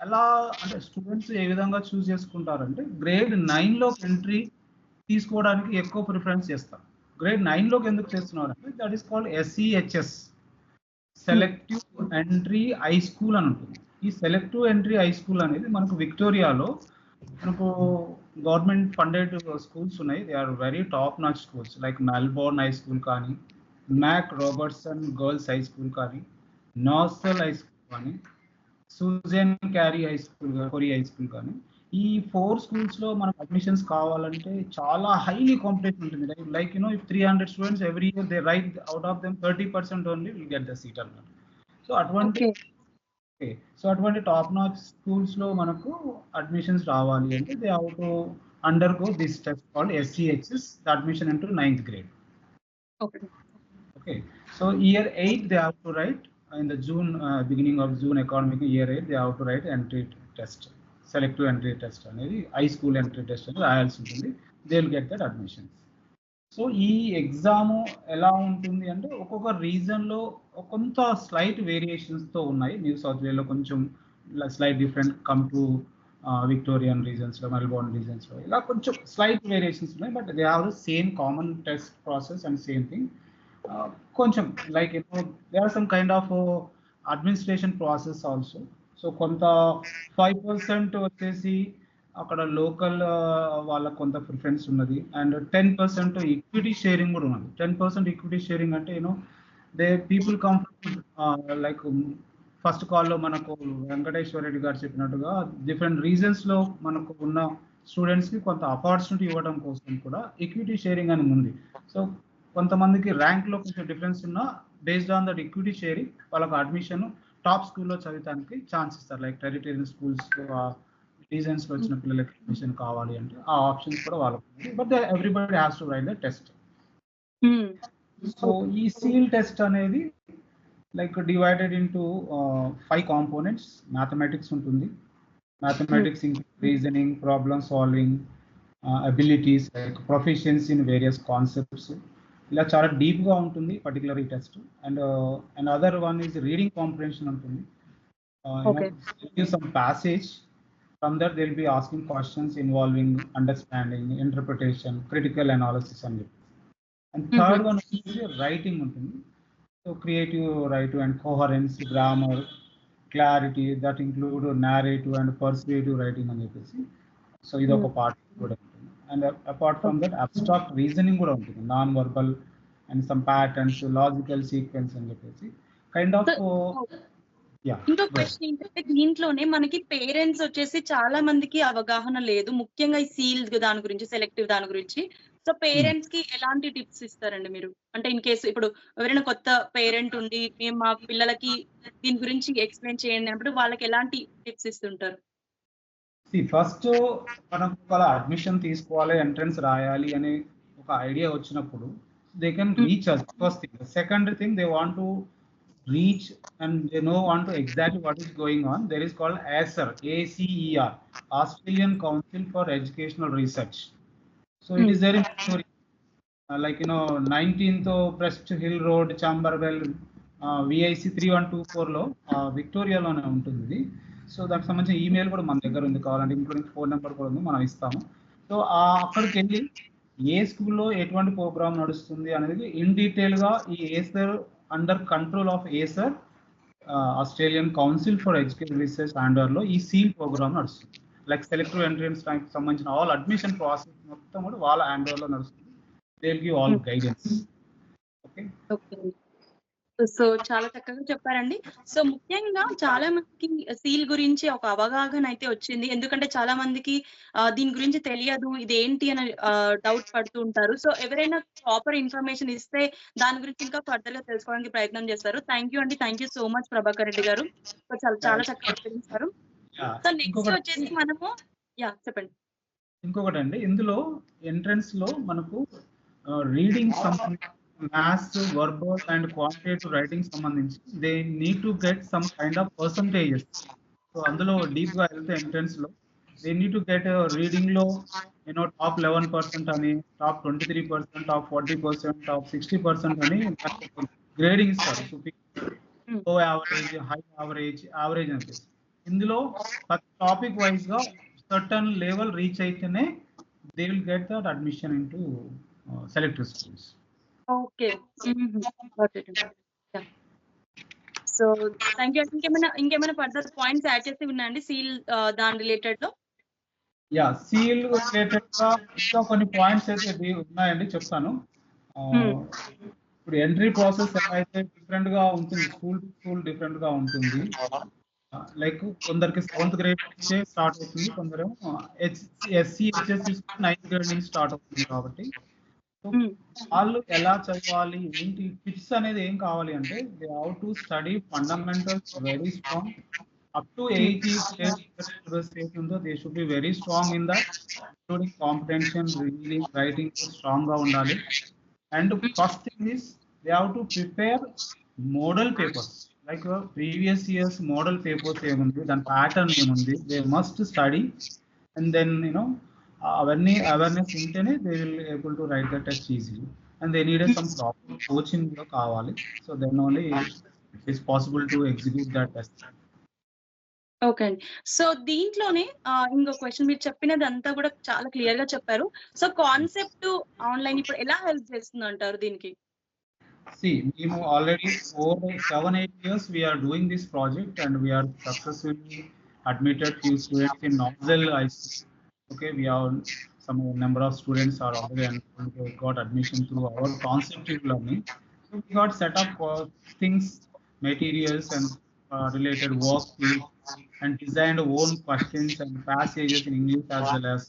F: ఎలా అంటే స్టూడెంట్స్ ఏ విధంగా చూస్ చేసుకుంటారంటే గ్రేడ్ 9 లోకి ఎంట్రీ తీసుకోవడానికి ఎక్కువ ప్రిఫరెన్స్ చేస్తారు. గ్రేడ్ 9 లోకి ఎందుకు చేస్తున్నారంటే that is called SEHS, selective entry high school అని ఉంటుంది. ఈ సెలెక్టివ్ ఎంట్రీ హై స్కూల్ అనేది మనకు విక్టోరియాలో మనకు గవర్నమెంట్ ఫండెడ్ స్కూల్స్ ఉన్నాయి. They are very top notch schools like Melbourne high school కానీ, Mac Robertson girls high school కానీ, నార్సల్ హై స్కూల్ కానీ, Suzanne Cory high school, Cory high school కానీ, ఈ 4 schools లో మనకు అడ్మిషన్స్ కావాలంటే చాలా హైలీ కాంపిటీషన్ ఉంటుంది. Like if 300 students every year they write, out of them 30% only will get the seat అన్నమాట. సో అటువంటి టాప్ నాచ్ స్కూల్స్ లో మనకు అడ్మిషన్స్ రావాలి అంటే they have to undergo this test called SEHS, the admission into 9th grade. Okay, so year 8 they have to write in the beginning of June academic year 8 they have to write entry test, selective entry test అనేది high school entry test అని రాయాల్సి ఉంటుంది. they will get that admissions. So ఈ exam ఎలా ఉంటుంది అంటే ఒక్కొక్క reason లో కొంత స్లైట్ వేరియేషన్స్ తో ఉన్నాయి. న్యూ సౌత్ వేల్ లో కొంచెం slight different come to Victorian regions లో, మెల్బోర్న్ రీజన్స్ లో ఇలా కొంచెం స్లైట్ వేరియేషన్స్ ఉన్నాయి. But they have the same common test process and same thing. కొంచెం like they are some kind of administration process also. So కొంత 5% వచ్చేసి అక్కడ local వాళ్ళకు కొంత ప్రిఫరెన్స్ ఉన్నది అండ్ 10% ఈక్విటీ షేరింగ్ కూడా ఉన్నది. 10% ఈక్విటీ షేరింగ్ అంటే they people come like first కాల్లో మనకు వెంకటేశ్వర రెడ్డి గారు చెప్పినట్టుగా డిఫరెంట్ రీజన్స్ లో మనకు ఉన్న స్టూడెంట్స్ కి కొంత ఆపర్చునిటీ ఇవ్వడం కోసం కూడా ఈక్విటీ షేరింగ్ అని ఉంది. సో కొంతమందికి ర్యాంక్ లో కొంచెం డిఫరెన్స్ ఉన్నా based on that equity sharing వాళ్ళకు అడ్మిషన్ టాప్ స్కూల్లో చదవడానికి ఛాన్స్ ఇస్తారు. లైక్ టెరిటోరియల్ స్కూల్స్ రీజన్స్ లో వచ్చిన పిల్లలకి అడ్మిషన్ కావాలి అంటే ఆ ఆప్షన్స్ కూడా వాళ్ళకు, but everybody has to write the test. So ఈ సీల్ టెస్ట్ అనేది like divided into 5 components. Mathematics ఉంటుంది, mathematics reasoning, problem solving, abilities like proficiency in various concepts, ఇలా చాలా డీప్ గా ఉంటుంది పర్టికులర్ ఈ test. And other one is reading comprehension ఉంటుంది. Some passage, from that they will be asking questions involving understanding, interpretation, critical analysis అని చెప్పి. And third one వచ్చేసి writing ఉంటుంది. So creative writing and coherence, grammar, clarity, that include narrative and persuasive writing అని చెప్పేసి. So ఇది ఒక part కూడా ఉంటుంది. And apart from that abstract reasoning కూడా ఉంటుంది, non verbal and some patterns, logical sequence అని చెప్పేసి కైండ్ ఆఫ్ యా
B: ఇంకో క్వశ్చన్ ఏంటంటే దీంట్లోనే మనకి పేరెంట్స్ వచ్చేసి చాలా మందికి అవగాహన లేదు, ముఖ్యంగా ఈ సీల్ దాని గురించి, సెలెక్టివ్ దాని గురించి. సో పేరెంట్స్ కి ఎలాంటి టిప్స్ ఇస్తారండి మీరు? అంటే ఇన్ కేసు ఇప్పుడు ఎవరైనా కొత్త పేరెంట్ ఉండి మేము మా పిల్లలకి దీని గురించి ఎక్స్ప్లెయిన్ చేయండి అప్పుడు వాళ్ళకి ఎలాంటి టిప్స్ ఇస్తుంటారు?
F: ఫస్ట్ మనం ఒక అడ్మిషన్ తీసుకోవాలి, ఎంట్రన్స్ రాయాలి అనే ఒక ఐడియా వచ్చినప్పుడు they can reach us first thing. Second thing, they want to reach and they know want to exactly what is going on. There is called ACER, ACER, Australian Council for Educational Research. So it is very like 19th Prest Hill Road, Chamberwell, VIC 3124 లో విక్టోరియాలోనే ఉంటుంది. So దానికి సంబంధించిన email కూడా మన దగ్గర ఉంది, కావాలంటే including phone number కూడా ఉంది, మనం ఇస్తాము. సో అక్కడికి వెళ్ళి ఏ స్కూల్లో ఎటువంటి ప్రోగ్రామ్ నడుస్తుంది అనేది ఇన్ డీటెయిల్ గా ఈ ACER under control of ACER, Australian council for education research అండర్లో ఈ సీల్ ప్రోగ్రామ్ నడుస్తుంది. లైక్ సెలెక్టివ్ ఎంట్రన్స్ సంబంధించిన ఆల్ అడ్మిషన్ ప్రాసెస్ మొత్తం కూడా వాళ్ళ అండర్లో నడుస్తుంది. They will give all guidance. Okay,
B: so చాలా చక్కగా చెప్పారండి. సో ముఖ్యంగా చాలా మందికి సీల్ గురించి ఒక అవగాహన అయితే వచ్చింది, ఎందుకంటే చాలా మందికి దీని గురించి తెలియదు, ఇదేంటి అని డౌట్ పడుతూ ఉంటారు. సో ఎవరైనా ప్రాపర్ ఇన్ఫర్మేషన్ ఇస్తే దాని గురించి ఇంకా ఫర్దర్ గా తెలుసుకోవడానికి ప్రయత్నం చేస్తారు. థ్యాంక్ యూ అండి, thank you so much Prabhakar Reddy గారు, చాలా చక్కగా వివరించారు. సో నెక్స్ట్ వచ్చేసి మనము చెప్పండి.
F: ఇంకొకటి అండి, ఇందులో ఎంట్రన్స్ లో మనకు reading maths, verbal and quantitative writing సంబంధించి they need to get some kind of percentages. So అందులో డీప్ గా వెళ్తే ఎంట్రన్స్ లో they need to get reading లో టాప్ 11% అని, టాప్ 23%, టాప్ 40%, టాప్ 60% అని గ్రేడింగ్ ఇస్తారు. లో యావరేజ్, హై యావరేజ్, యావరేజ్ అని. ఇందులో టాపిక్ వైజ్ గా సర్టన్ లెవెల్ రీచ్ అయితేనే they will get that admission in to selective schools.
B: Okay, so thank you. ఇంకేమైనా ఫర్దర్ పాయింట్స్ యాడ్ చేసి ఉన్నాయండి సీల్ దాని రిలేటెడ్ లో?
F: సీల్ రిలేటెడ్ గా ఇంకా కొన్ని పాయింట్స్ అయితే ఉన్నాయండి, చెప్తాను. ఇప్పుడు ఎంట్రీ ప్రాసెస్ ఎలా అయితే డిఫరెంట్ గా ఉంటుంది, స్కూల్ డిఫరెంట్ గా ఉంటుంది. లైక్ కొందరికి 7th grade నుంచే స్టార్ట్ అవుతుంది, కొందరు SC HSC 9th grade నుంచి స్టార్ట్ అవుతుంది. కాబట్టి వాళ్ళు ఎలా చదవాలి, ఏంటి టిప్స్ అనేది ఏం కావాలి అంటే, they have to study fundamentals very strong up to 8 stage ఉందో they should be very strong in that, including comprehension, reading, writing strong గా ఉండాలి. And first thing is they have to prepare model papers, like previous years model papers ఏముంది, దాని pattern ఏముంది, they must study. And then అవన్నీ awareness ఉంటేనే they will able to write the test easily. And they need some proper coaching కూడా కావాలి. So then only it is possible to execute that test.
B: Okay అండి, so దీంట్లోనే ఇంకో question, మీరు చెప్పినది అంతా కూడా చాలా క్లియర్ గా చెప్పారు. సో కాన్సెప్ట్ ఆన్లైన్ ఇప్పుడు ఎలా హెల్ప్ చేస్తుంది అంటారు దీనికి?
F: మేము already 7-8 years we are doing this project and we are successfully admitted few students in Nozzle IC. Okay, we have some number of students are already and got admission through our conceptual learning. So we got set up things, materials and related work and designed own questions and passages in English as well as,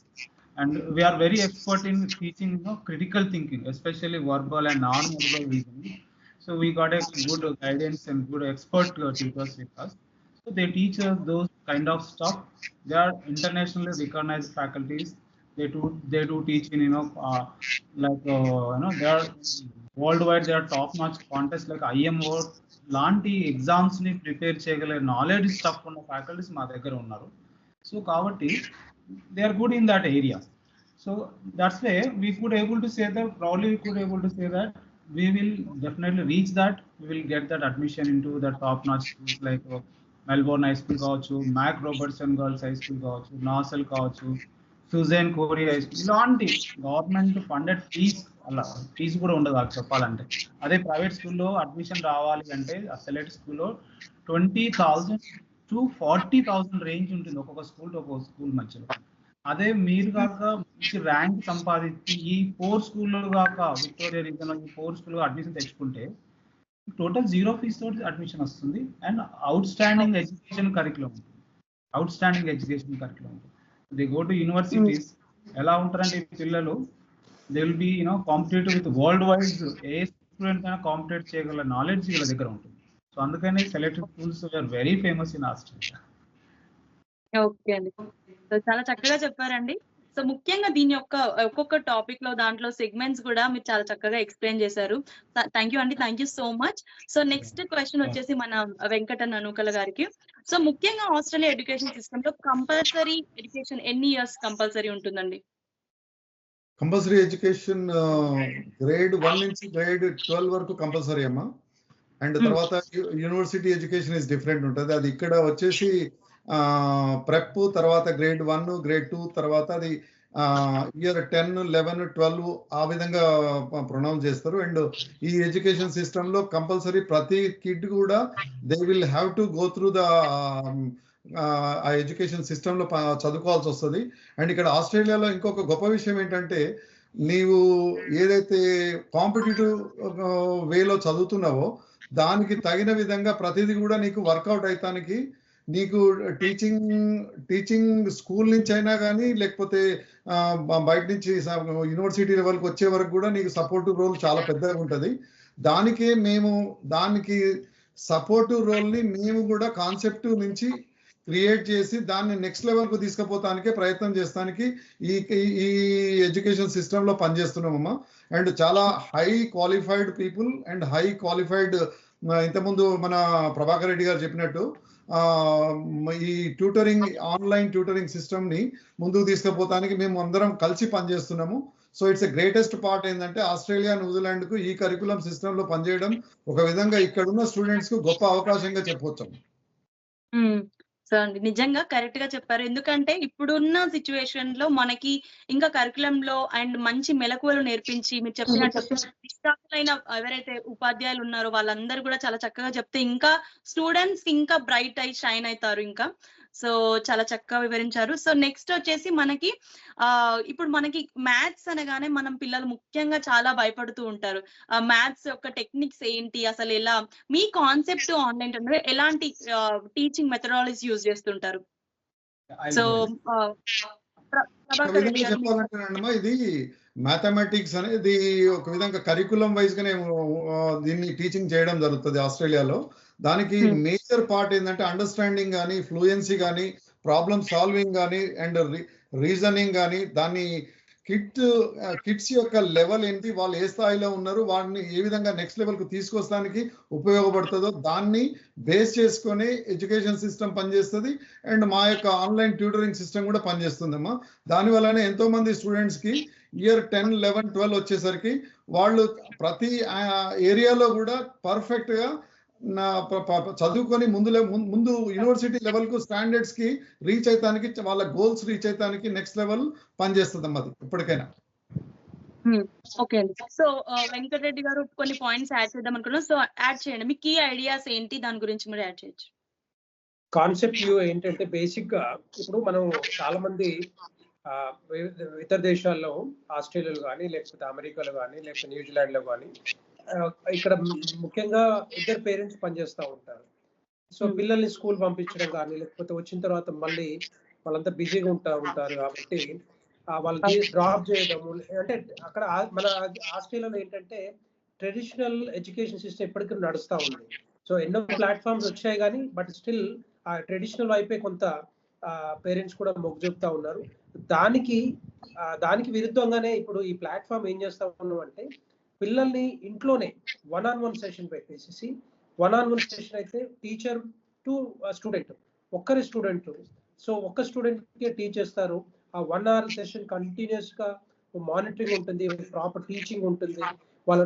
F: and we are very expert in teaching critical thinking, especially verbal and non-verbal reasoning. So we got a good guidance and good expert tutors with us. So they teach us those kind of stuff. They are internationally recognized faculties. They do teach in they are worldwide. They are top-notch contests like IMO లాంటి exams ని prepare చేయగలిగే knowledge stuff ఉన్న faculties మా దగ్గర ఉన్నారు. So కాబట్టి they are good in that area. So that's why we could able to say that probably we could able to say that we will definitely reach that, we will get that admission into the top notch schools like Melbourne High School కావచ్చు, Mac Robertson Girls High School కావచ్చు, Nozzle కావచ్చు, Suzanne Cory High School, ఇలాంటి government funded fee కూడా ఉండదు నాకు చెప్పాలంటే. అదే private స్కూల్లో అడ్మిషన్ రావాలి అంటే ఆ సెలెక్ట్ స్కూల్లో 20,000 to 40,000 రేంజ్ ఉంటుంది ఒక్కొక్క స్కూల్ టు ఒక్కొక్క స్కూల్ మధ్యలో. అదే మీరు కాక మంచి ర్యాంక్ సంపాదించి ఈ 4 స్కూల్లో కాక విక్టోరియా రీజన్ ఈ 4 స్కూల్లో అడ్మిషన్ తెచ్చుకుంటే టోటల్ 0 ఫీజ్ తోటి అడ్మిషన్ వస్తుంది. And outstanding education curriculum ఉంటుంది. అవుట్ స్టాండింగ్ ఎడ్యుకేషన్ కరికులం ఉంటుంది. They go to universities. ఎలా ఉంటారంటే ఈ పిల్లలు they will be competitive with world wide. ఏ స్టూడెంట్ అయినా కాంపిటేట్ చేయగల నాలెడ్జ్ వీళ్ళ దగ్గర ఉంటుంది. సో అందుకని selected schools are very famous in Australia.
B: Okay అండి. సో చాలా చక్కగా చెప్పారండి. సో ముఖ్యంగా దీని యొక్క ఒక్కొక్క టాపిక్ లో దాంట్లో సెగ్మెంట్స్ కూడా మీరు చాలా చక్కగా ఎక్స్ప్లెయిన్ చేశారు. థ్యాంక్ యూ అండి. Thank you so much. So next question వచ్చేసి మన వెంకట ననుకల గారికి. సో ముఖ్యంగా ఆస్ట్రేలియా ఎడ్యుకేషన్ సిస్టమ్ లో కంపల్సరీ ఎడ్యుకేషన్ ఎన్ని ఇయర్స్ కంపల్సరీ ఉంటుందండి?
C: కంపల్సరీ ఎడ్యుకేషన్ గ్రేడ్ 1 నుంచి గ్రేడ్ 12 వరకు కంపల్సరీ అమ్మా. అండ్ తర్వాత యూనివర్సిటీ ఎడ్యుకేషన్ ఇస్ డిఫరెంట్ ఉంటుంది. అది ఇక్కడ వచ్చేసి ప్రెప్, తర్వాత గ్రేడ్ 1, గ్రేడ్ 2, తర్వాత అది ఇయర్ 10, 11, 12 ఆ విధంగా ప్రొనౌన్స్ చేస్తారు. అండ్ ఈ ఎడ్యుకేషన్ సిస్టమ్ లో కంపల్సరీ ప్రతి కిడ్ కూడా they will have to go through the ఆ ఎడ్యుకేషన్ సిస్టమ్ లో చదువుకోవాల్సి వస్తుంది. అండ్ ఇక్కడ ఆస్ట్రేలియాలో ఇంకొక గొప్ప విషయం ఏంటంటే, నీవు ఏదైతే కాంపిటేటివ్ వేలో చదువుతున్నావో దానికి తగిన విధంగా ప్రతిదీ కూడా నీకు వర్కౌట్ అవుతానికి నీకు టీచింగ్ స్కూల్ నుంచి అయినా కానీ లేకపోతే బయట నుంచి యూనివర్సిటీ లెవెల్కి వచ్చే వరకు కూడా నీకు సపోర్టివ్ రోల్ చాలా పెద్దగా ఉంటుంది. దానికి సపోర్టివ్ రోల్ని మేము కూడా కాన్సెప్ట్ నుంచి క్రియేట్ చేసి దాన్ని నెక్స్ట్ లెవెల్కు తీసుకుపోతానికే ప్రయత్నం చేస్తానికి ఈ ఎడ్యుకేషన్ సిస్టంలో పనిచేస్తున్నామమ్మా. అండ్ చాలా high qualified people and high qualified, ఇంతకుముందు మన ప్రభాకర్ రెడ్డి గారు చెప్పినట్టు ఈ ట్యూటరింగ్, ఆన్లైన్ ట్యూటరింగ్ సిస్టమ్ ని ముందుకు తీసుకుపోతానికి మేము అందరం కలిసి పనిచేస్తున్నాము. సో ఇట్స్ గ్రేటెస్ట్ పార్ట్ ఏంటంటే ఆస్ట్రేలియా, న్యూజిలాండ్ కు ఈ కరికులం సిస్టమ్ లో పనిచేయడం ఒక విధంగా ఇక్కడున్న స్టూడెంట్స్ కు గొప్ప అవకాశంగా చెప్పొచ్చు.
B: సో అండి నిజంగా కరెక్ట్ గా చెప్పారు. ఎందుకంటే ఇప్పుడున్న సిచ్యువేషన్ లో మనకి ఇంకా కరికులం లో అండ్ మంచి మెలకువలు నేర్పించి మీరు చెప్పినట్టు నిష్ణాతులైన ఎవరైతే ఉపాధ్యాయులు ఉన్నారో వాళ్ళందరూ కూడా చాలా చక్కగా చెప్తే ఇంకా స్టూడెంట్స్ ఇంకా బ్రైట్ అయి షైన్ అవుతారు. ఇంకా సో చాలా చక్కగా వివరించారు. సో నెక్స్ట్ వచ్చేసి మనకి ఇప్పుడు మనకి మ్యాథ్స్ అనగానే మనం పిల్లలు ముఖ్యంగా చాలా భయపడుతూ ఉంటారు. మ్యాథ్స్ యొక్క టెక్నిక్స్ ఏంటి, అసలు ఎలా మీ కాన్సెప్ట్ ఆన్లైన్ అంటే ఎలాంటి టీచింగ్ మెథడాలజీ యూజ్ చేస్తుంటారు? సో
C: చెప్పాలంటేనమ్మా, ఇది మ్యాథమెటిక్స్ అనేది ఒక విధంగా కరికులం వైజ్ గానే దీన్ని టీచింగ్ చేయడం జరుగుతుంది ఆస్ట్రేలియాలో. దానికి మేజర్ పార్ట్ ఏంటంటే అండర్స్టాండింగ్ కానీ, ఫ్లూయెన్సీ కానీ, ప్రాబ్లమ్ సాల్వింగ్ కానీ, అండ్ రీజనింగ్ కానీ, దాన్ని కిడ్స్ యొక్క లెవెల్ ఏంటి, వాళ్ళు ఏ స్థాయిలో ఉన్నారు, వాడిని ఏ విధంగా నెక్స్ట్ లెవెల్ కు తీసుకొస్తానికి ఉపయోగపడుతుందో దాన్ని బేస్ చేసుకొని ఎడ్యుకేషన్ సిస్టమ్ పనిచేస్తుంది. అండ్ మా యొక్క ఆన్లైన్ ట్యూటరింగ్ సిస్టమ్ కూడా పనిచేస్తుందమ్మా. దానివల్లనే ఎంతో మంది స్టూడెంట్స్ కి ఇయర్ 10, 11, 12 వచ్చేసరికి వాళ్ళు ప్రతి ఏరియాలో కూడా పర్ఫెక్ట్ గా చదువుకొని ముందు యూనివర్సిటీ లెవెల్ కు స్టాండర్డ్స్ కి రీచ్ అయితానికి, వాళ్ళ గోల్స్ రీచ్ అయితానికి నెక్స్ట్ లెవెల్ పనిచేస్తుంది అమ్మా అది ఇప్పటికైనా.
B: ఓకే అండి. సో వెంకటరెడ్డి గారు కొన్ని పాయింట్స్ యాడ్ చేద్దాం అనుకున్నాం. సో యాడ్ చేయండి, మీ కీ ఐడియాస్ ఏంటి, దాని గురించి మీరు యాడ్ చేయొచ్చు.
D: కాన్సెప్ట్ వ్యూ ఏంటంటే బేసిక్ గా ఇప్పుడు మనం చాలా మంది ఇతర దేశాల్లో, ఆస్ట్రేలియాలో కానీ, లేకపోతే అమెరికాలో కానీ, లేకపోతే న్యూజిలాండ్ లో కానీ, ఇక్కడ ముఖ్యంగా ఇద్దరు పేరెంట్స్ పనిచేస్తూ ఉంటారు. సో పిల్లల్ని స్కూల్ పంపించడం కానీ, లేకపోతే వచ్చిన తర్వాత మళ్ళీ వాళ్ళంతా బిజీగా ఉంటారు కాబట్టి వాళ్ళని డ్రాప్ చేయడము. అంటే అక్కడ మన ఆస్ట్రేలియాలో ఏంటంటే ట్రెడిషనల్ ఎడ్యుకేషన్ సిస్టమ్ ఎప్పటికీ నడుస్తూ ఉంది. సో ఎన్నో ప్లాట్ఫామ్స్ వచ్చాయి కానీ బట్ స్టిల్ ఆ ట్రెడిషనల్ వైపే కొంత పేరెంట్స్ కూడా మొగ్గు చూపుతా ఉన్నారు. దానికి విరుద్ధంగానే ఇప్పుడు ఈ ప్లాట్ఫామ్ ఏం చేస్తా ఉన్నాం అంటే పిల్లల్ని ఇంట్లోనే 1-on-1 సెషన్ పెట్టేసి, 1-on-1 సెషన్ అయితే టీచర్ టు స్టూడెంట్, ఒక్కరి స్టూడెంట్. సో ఒక్క స్టూడెంట్ కి టీచ్ చేస్తారు. ఆ 1 hour సెషన్ కంటిన్యూస్ గా మానిటరింగ్ ఉంటుంది, ప్రాపర్ టీచింగ్ ఉంటుంది. వాళ్ళ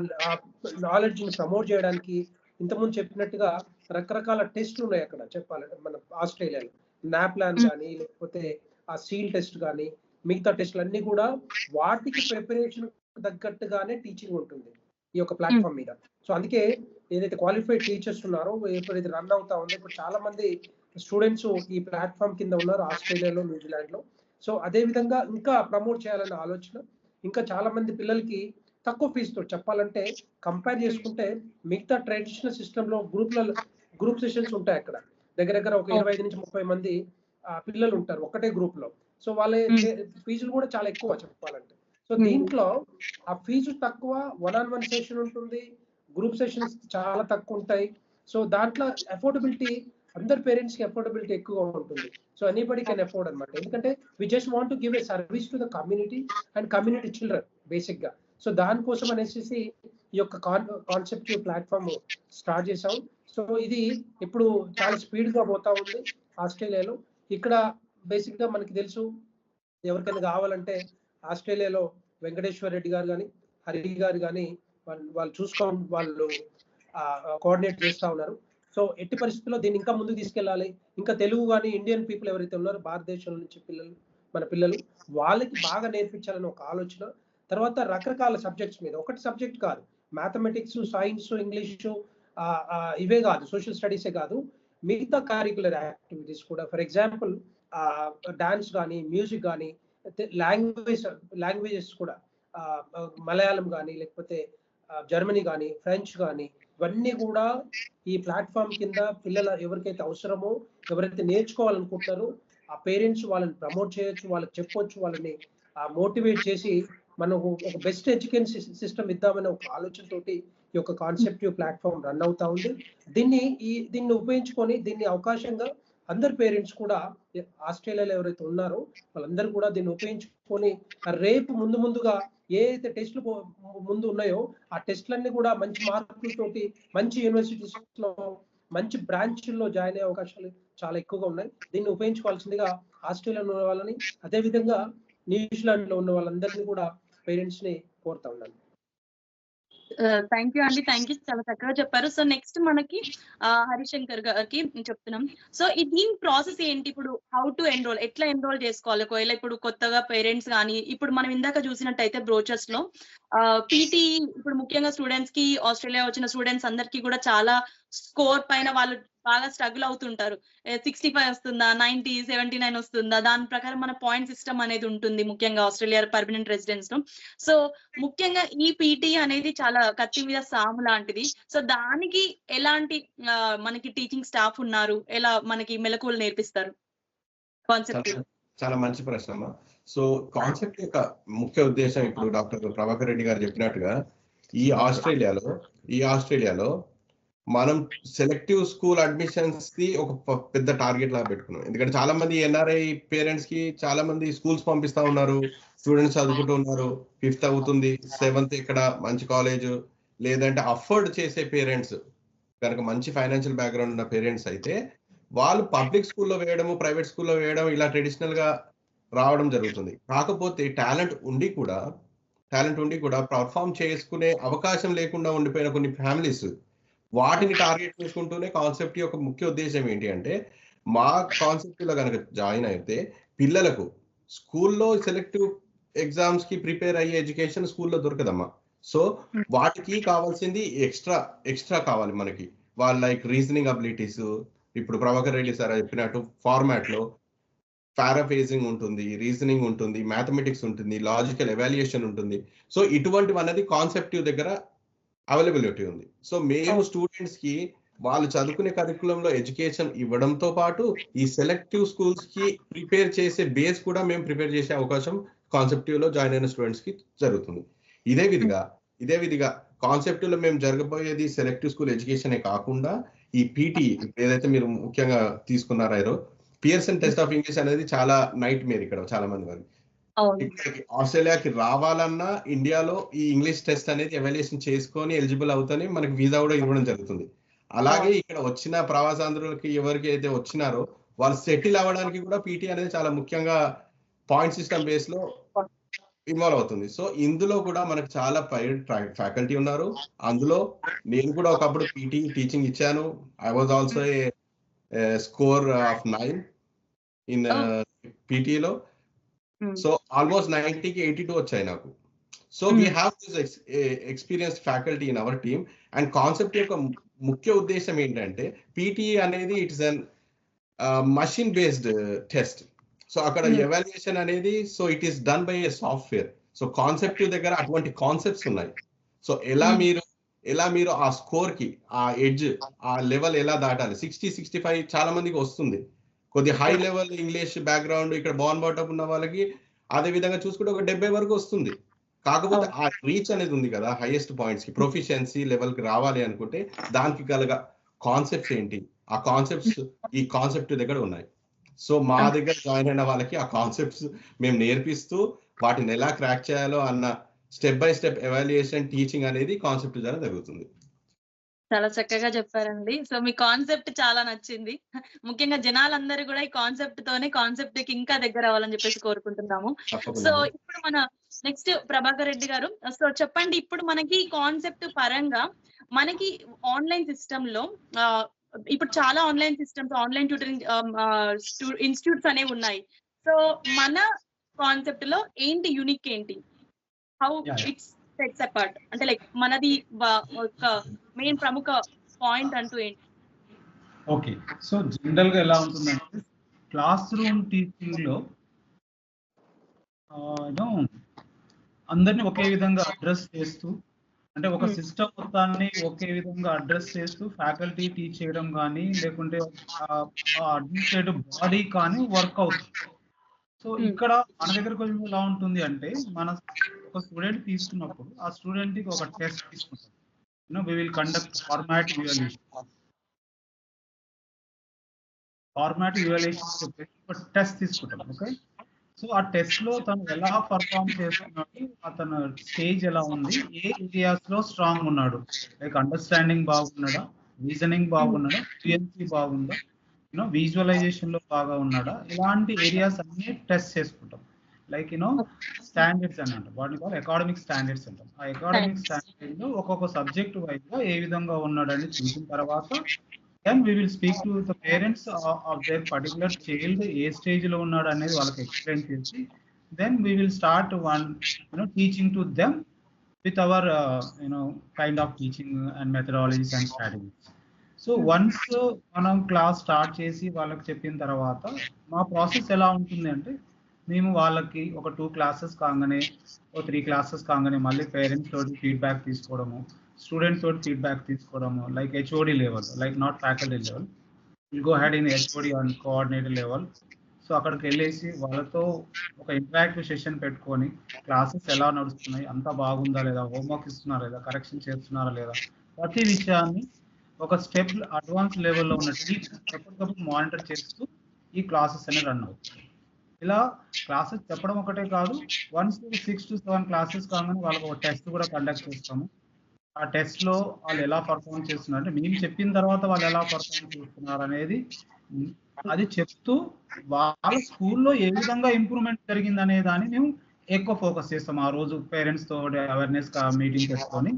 D: నాలెడ్జ్ ని ప్రమోట్ చేయడానికి ఇంతకుముందు చెప్పినట్టుగా రకరకాల టెస్ట్లు ఉన్నాయి అక్కడ. చెప్పాలంటే మన ఆస్ట్రేలియాలో నాప్లాన్ కానీ, లేకపోతే ఆ సీల్ టెస్ట్ కానీ, మిగతా టెస్ట్లు అన్ని కూడా వాటికి ప్రిపరేషన్ తగ్గట్టుగానే టీచింగ్ ఉంటుంది ఈ యొక్క ప్లాట్ఫామ్ మీద. సో అందుకే ఏదైతే క్వాలిఫైడ్ టీచర్స్ ఉన్నారో, ఎప్పుడైతే రన్ అవుతా ఉందో, ఇప్పుడు చాలా మంది స్టూడెంట్స్ ఈ ప్లాట్ఫామ్ కింద ఉన్నారు ఆస్ట్రేలియాలో, న్యూజిలాండ్ లో. సో అదే విధంగా ఇంకా ప్రమోట్ చేయాలన్న ఆలోచన, ఇంకా చాలా మంది పిల్లలకి తక్కువ ఫీజుతో చెప్పాలంటే కంపేర్ చేసుకుంటే మిగతా ట్రెడిషనల్ సిస్టంలో గ్రూప్ సెషన్స్ ఉంటాయి. అక్కడ దగ్గర ఒక 25 నుంచి 30 మంది పిల్లలు ఉంటారు ఒకటే గ్రూప్ లో. సో వాళ్ళ ఫీజులు కూడా చాలా ఎక్కువ చెప్పాలంటే. సో దీంట్లో ఆ ఫీజు తక్కువ, 1-on-1 సెషన్ ఉంటుంది, గ్రూప్ సెషన్స్ చాలా తక్కువ ఉంటాయి. సో దాంట్లో అఫోర్డబిలిటీ, అందరు పేరెంట్స్ కి అఫోర్డబిలిటీ ఎక్కువగా ఉంటుంది. సో ఎనీబడి కెన్ అఫోర్డ్ అనమాట. ఎందుకంటే we just want to give a service to the community and community children basic గా. సో దానికోసం అనేసి ఈ యొక్క కాన్సెప్ట్ ప్లాట్ఫామ్ స్టార్ట్ చేసాం. సో ఇది ఇప్పుడు చాలా స్పీడ్ గా పోతా ఉంది ఆస్ట్రేలియాలో. ఇక్కడ బేసిక్ గా మనకి తెలుసు, ఎవరికైనా కావాలంటే ఆస్ట్రేలియాలో వెంకటేశ్వర రెడ్డి గారు కానీ, హరి గారు కానీ వాళ్ళు వాళ్ళు కోఆర్డినేట్ చేస్తా ఉన్నారు. సో ఎట్టి పరిస్థితుల్లో దీన్ని ఇంకా ముందుకు తీసుకెళ్ళాలి. ఇంకా తెలుగు కానీ ఇండియన్ పీపుల్ ఎవరైతే ఉన్నారో భారతదేశం నుంచి మన పిల్లలు వాళ్ళకి బాగా నేర్పించాలని ఒక ఆలోచన. తర్వాత రకరకాల సబ్జెక్ట్స్ మీద, ఒకటి సబ్జెక్ట్ కాదు, మ్యాథమెటిక్స్, సైన్స్, ఇంగ్లీషు ఇవే కాదు, సోషల్ స్టడీసే కాదు, మిగతా కరిక్యులర్ యాక్టివిటీస్ కూడా. ఫర్ ఎగ్జాంపుల్ డాన్స్ కానీ, మ్యూజిక్ కానీ, లాంగ్వేజెస్ కూడా, మలయాళం కానీ, లేకపోతే జర్మనీ కానీ, ఫ్రెంచ్ కానీ, ఇవన్నీ కూడా ఈ ప్లాట్ఫామ్ కింద పిల్లలు ఎవరికైతే అవసరమో, ఎవరైతే నేర్చుకోవాలనుకుంటారో ఆ పేరెంట్స్ వాళ్ళని ప్రమోట్ చేయొచ్చు, వాళ్ళకి చెప్పొచ్చు, వాళ్ళని మోటివేట్ చేసి మనకు ఒక బెస్ట్ ఎడ్యుకేషన్ సిస్టమ్ ఇద్దామనే ఒక ఆలోచనతోటి ఈ యొక్క కాన్సెప్ట్ ప్లాట్ఫామ్ రన్ అవుతా ఉంది. దీన్ని ఉపయోగించుకొని, దీన్ని అవకాశంగా అందరు పేరెంట్స్ కూడా ఆస్ట్రేలియాలో ఎవరైతే ఉన్నారో వాళ్ళందరూ కూడా దీన్ని ఉపయోగించుకొని రేపు ముందుగా ఏ అయితే టెస్టులు ముందు ఉన్నాయో ఆ టెస్టులన్నీ కూడా మంచి మార్కులతోటి మంచి యూనివర్సిటీస్ లో మంచి బ్రాంచ్ల్లో జాయిన్ అయ్యే అవకాశాలు చాలా ఎక్కువగా ఉన్నాయి. దీన్ని ఉపయోగించుకోవాల్సిందిగా ఆస్ట్రేలియాలో ఉన్న వాళ్ళని, అదేవిధంగా న్యూజిలాండ్ లో ఉన్న వాళ్ళందరినీ కూడా పేరెంట్స్ ని కోరుతా ఉన్నాను.
B: థ్యాంక్ యూ అండి, థ్యాంక్ యూ, చాలా చక్కగా చెప్పారు. సో నెక్స్ట్ మనకి హరిశంకర్ గారికి చెప్తున్నాం. సో దీని ప్రాసెస్ ఏంటి? ఇప్పుడు హౌ టు ఎన్రోల్, ఎట్లా ఎన్రోల్ చేసుకోవాలి? ఒకవేళ ఇప్పుడు కొత్తగా పేరెంట్స్ కానీ, ఇప్పుడు మనం ఇందాక చూసినట్టయితే బ్రోచర్స్ లో పీటీ, ఇప్పుడు ముఖ్యంగా స్టూడెంట్స్ కి, ఆస్ట్రేలియా వచ్చిన స్టూడెంట్స్ అందరికి కూడా చాలా స్కోర్ పైన వాళ్ళు బాగా స్ట్రగుల్ అవుతుంటారు. 65 వస్తుందా, 90, 79 వస్తుందా, దాని ప్రకారం మన పాయింట్ సిస్టమ్ అనేది ఉంటుంది ముఖ్యంగా ఆస్ట్రేలియా పర్మనెంట్ రెసిడెంట్స్ లో. సో ముఖ్యంగా ఈ పీటీ అనేది చాలా కత్తి మీద సాము లాంటిది. సో దానికి ఎలాంటి మనకి టీచింగ్ స్టాఫ్ ఉన్నారు, ఎలా మనకి మెలకువలు నేర్పిస్తారు? కాన్సెప్ట్
E: చాలా మంచి ప్రశ్న అమ్మా. సో కాన్సెప్ట్ యొక్క ముఖ్య ఉద్దేశం ఇప్పుడు డాక్టర్ ప్రభాకర్ రెడ్డి గారు చెప్పినట్టుగా ఈ ఆస్ట్రేలియాలో మనం సెలెక్టివ్ స్కూల్ అడ్మిషన్స్ కి ఒక పెద్ద టార్గెట్ లాగా పెట్టుకున్నాం. ఎందుకంటే చాలా మంది ఎన్ఆర్ఐ పేరెంట్స్ కి చాలా మంది స్కూల్స్ పంపిస్తా ఉన్నారు, స్టూడెంట్స్ చదువుకుంటూ ఉన్నారు, 5th అవుతుంది, 7th ఇక్కడ మంచి కాలేజ్, లేదంటే అఫోర్డ్ చేసే పేరెంట్స్ కనుక మంచి ఫైనాన్షియల్ బ్యాక్గ్రౌండ్ ఉన్న పేరెంట్స్ అయితే వాళ్ళు పబ్లిక్ స్కూల్లో వేయడము, ప్రైవేట్ స్కూల్లో వేయడం, ఇలా ట్రెడిషనల్ గా రావడం జరుగుతుంది. కాకపోతే టాలెంట్ ఉండి కూడా పర్ఫామ్ చేసుకునే అవకాశం లేకుండా ఉండిపోయిన కొన్ని ఫ్యామిలీస్, వాటిని టార్గెట్ చేసుకుంటూనే కాన్సెప్ట్ యొక్క ముఖ్య ఉద్దేశం ఏంటి అంటే, మా కాన్సెప్ట్ లో కనుక జాయిన్ అయితే పిల్లలకు స్కూల్లో సెలెక్టివ్ ఎగ్జామ్స్ కి ప్రిపేర్ అయ్యే ఎడ్యుకేషన్ స్కూల్లో దొరకదమ్మా. సో వాటికి కావాల్సింది ఎక్స్ట్రా కావాలి మనకి. వాళ్ళ లైక్ రీజనింగ్ అబిలిటీస్, ఇప్పుడు ప్రభాకర్ రెడ్డి సార్ చెప్పినట్టు ఫార్మాట్ లో పారాఫేజింగ్ ఉంటుంది, రీజనింగ్ ఉంటుంది, మ్యాథమెటిక్స్ ఉంటుంది, లాజికల్ ఎవాల్యుయేషన్ ఉంటుంది. సో ఇటువంటివి అనేది కాన్సెప్టివ్ దగ్గర అవైలబిలిటీ ఉంది. సో మేము స్టూడెంట్స్ కి వాళ్ళు చదువుకునే కరికులంలో ఎడ్యుకేషన్ ఇవ్వడంతో పాటు ఈ సెలెక్టివ్ స్కూల్స్ కి ప్రిపేర్ చేసే బేస్ కూడా మేము ప్రిపేర్ చేసే అవకాశం కాన్సెప్టివ్ లో జాయిన్ అయిన స్టూడెంట్స్ కి జరుగుతుంది. ఇదే విధిగా కాన్సెప్టివ్ లో మేము జరగబోయేది సెలెక్టివ్ స్కూల్ ఎడ్యుకేషనే కాకుండా ఈ పీటీ ఏదైతే మీరు ముఖ్యంగా తీసుకున్నారో, పియర్సన్ టెస్ట్ ఆఫ్ ఇంగ్లీష్ అనేది చాలా నైట్ మేర్ ఇక్కడ చాలా మంది. ఇక్కడికి ఆస్ట్రేలియాకి రావాలన్నా ఇండియాలో ఈ ఇంగ్లీష్ టెస్ట్ అనేది ఎవాల్యుయేషన్ చేసుకొని ఎలిజిబుల్ అవుతానే మనకి వీసా కూడా ఇవ్వడం జరుగుతుంది. అలాగే ఇక్కడ వచ్చిన ప్రవాసాంధ్రులకి ఎవరికి అయితే వచ్చినారో వాళ్ళు సెటిల్ అవ్వడానికి కూడా పీటీ అనేది చాలా ముఖ్యంగా పాయింట్ సిస్టమ్ బేస్ లో ఇన్వాల్వ్ అవుతుంది. సో ఇందులో కూడా మనకు చాలా ఫ్యాకల్టీ ఉన్నారు. అందులో నేను కూడా ఒకప్పుడు పీటీ టీచింగ్ ఇచ్చాను. I was also a score of 9 in పీటీలో. సో ఆల్మోస్ట్ 90కి 82 వచ్చాయి నాకు. So we have this experienced faculty in our team. And concept యొక్క ముఖ్య ఉద్దేశం ఏంటంటే, పీటీఈ అనేది it's an machine based test. So అక్కడ ఎవాల్యుయేషన్ అనేది, so it is done by a software. So conceptive దగ్గర అటువంటి కాన్సెప్ట్స్ ఉన్నాయి. సో ఎలా మీరు ఆ స్కోర్ కి ఆ ఎడ్జ్ ఆ లెవెల్ ఎలా దాటాలి, 60-65 చాలా మందికి వస్తుంది. కొద్ది హై లెవెల్ ఇంగ్లీష్ బ్యాక్గ్రౌండ్ ఇక్కడ బాన్ బాటప్ ఉన్న వాళ్ళకి అదే విధంగా చూసుకుంటే ఒక 70 వరకు వస్తుంది. కాకపోతే ఆ రీచ్ అనేది ఉంది కదా, హైయెస్ట్ పాయింట్స్ కి ప్రొఫిషియన్సీ లెవెల్ కి రావాలి అనుకుంటే దానికి కలగా కాన్సెప్ట్స్ ఏంటి, ఆ కాన్సెప్ట్స్ ఈ కాన్సెప్ట్ దగ్గర ఉన్నాయి. సో మా దగ్గర జాయిన్ అయిన వాళ్ళకి ఆ కాన్సెప్ట్స్ మేము నేర్పిస్తూ వాటిని ఎలా క్రాక్ చేయాలో అన్న step by step evaluation teaching అనేది కాన్సెప్ట్ ద్వారా జరుగుతుంది.
B: చాలా చక్కగా చెప్పారండి. సో మీ కాన్సెప్ట్ చాలా నచ్చింది. ముఖ్యంగా జనాలందరూ కూడా ఈ కాన్సెప్ట్ కి ఇంకా దగ్గర అవ్వాలని చెప్పేసి కోరుకుంటున్నాము. సో ఇప్పుడు మన నెక్స్ట్ ప్రభాకర్ రెడ్డి గారు, సో చెప్పండి, ఇప్పుడు మనకి కాన్సెప్ట్ పరంగా మనకి ఆన్లైన్ సిస్టమ్ లో ఇప్పుడు చాలా online systems, online tutoring institutes అనేవి ఉన్నాయి. సో మన కాన్సెప్ట్ లో ఏంటి యూనిక్, ఏంటి, హౌ ఇట్స్ సెట్స్ అపార్ట్, అంటే లైక్ మనది ఒక మెయిన్ ప్రముఖ పాయింట్ అంటూ ఏంటి?
F: ఓకే, సో జనరల్ గా ఎలా ఉంటుందంటే క్లాస్ రూమ్ టీచింగ్ లో అందరినీ ఒకే విధంగా అడ్రస్ చేస్తూ, అంటే ఒక సిస్టమ్ మొత్తాన్ని ఒకే విధంగా అడ్రస్ చేస్తూ ఫ్యాకల్టీ టీచ్ చేయడం కానీ లేకుంటే అడ్మినిస్ట్రేటివ్ బాడీ కానీ వర్క్ అవుతుంది. సో ఇక్కడ మన దగ్గర కొంచెం ఎలా ఉంటుంది అంటే, మన ఒక స్టూడెంట్ తీసుకున్నప్పుడు ఆ స్టూడెంట్ కి ఒక టెస్ట్ తీసుకుంటాం. we will conduct format evaluation test తీసుకుంటాం. ఓకే, సో ఆ టెస్ట్ లో తను ఎలా పర్ఫార్మ్ చేస్తున్నాడు, అతను స్టేజ్ ఎలా ఉంది, ఏ ఏరియాస్ లో స్ట్రాంగ్ ఉన్నాడు, లైక్ అండర్స్టాండింగ్ బాగున్నాడా, రీజనింగ్ బాగున్నాడా, ఫ్లూయెన్సీ బాగుందా, విజువలైజేషన్ లో బాగా ఉన్నాడా, ఇలాంటి ఏరియాస్ అన్ని టెస్ట్ చేసుకుంటాం. లైక్ స్టాండర్డ్స్ అని అంటాం, వాటిని కాదు అకాడమిక్ స్టాండర్డ్స్ అంటాం. ఆ అకాడమిక్ స్టాండర్డ్ లో ఒక్కొక్క సబ్జెక్ట్ వైజ్ గా ఏ విధంగా ఉన్నాడని చూసిన తర్వాత then we will speak to the parents of their particular child, A stage లో ఉన్నాడు అనేది వాళ్ళకి ఎక్స్ప్లెయిన్ చేసి then we will start one teaching to them with our kind of teaching and methodologies and strategies. So once మనం class start చేసి వాళ్ళకి చెప్పిన తర్వాత మా ప్రాసెస్ ఎలా ఉంటుంది అంటే, మేము వాళ్ళకి ఒక 2 క్లాసెస్ కాగానే, 3 క్లాసెస్ కాగానే మళ్ళీ పేరెంట్స్ తోటి ఫీడ్బ్యాక్ తీసుకోవడము, స్టూడెంట్స్ తోటి ఫీడ్బ్యాక్ తీసుకోవడము, like HOD level, like not faculty level, will go head in HOD and coordinator level. So అక్కడికి వెళ్ళేసి వాళ్ళతో ఒక ఇంటరాక్టివ్ సెషన్ పెట్టుకొని క్లాసెస్ ఎలా నడుస్తున్నాయి, అంతా బాగుందా లేదా, హోంవర్క్ ఇస్తున్నారా లేదా, కరెక్షన్ చేస్తున్నారా లేదా, ప్రతి విషయాన్ని ఒక స్టెప్ అడ్వాన్స్ లెవెల్లో ఉన్న టీచర్ ఎప్పటికప్పుడు మానిటర్ చేస్తూ ఈ క్లాసెస్ అనేవి రన్ అవుతాయి. ఇలా క్లాసెస్ చెప్పడం ఒకటే కాదు, 1 to 6 to 7 క్లాసెస్ కాగానే వాళ్ళకి ఒక టెస్ట్ కూడా కండక్ట్ చేస్తాము. ఆ టెస్ట్ లో వాళ్ళు ఎలా పర్ఫార్మ్ చేస్తున్నారు, అంటే మేము చెప్పిన తర్వాత వాళ్ళు ఎలా పర్ఫార్మ్ చేస్తున్నారు అనేది అది చెప్తూ వాళ్ళ స్కూల్లో ఏ విధంగా ఇంప్రూవ్మెంట్ జరిగింది అనే దాన్ని మేము ఎక్కువ ఫోకస్ చేస్తాం. ఆ రోజు పేరెంట్స్ తో అవేర్నెస్ మీటింగ్ పెట్టుకొని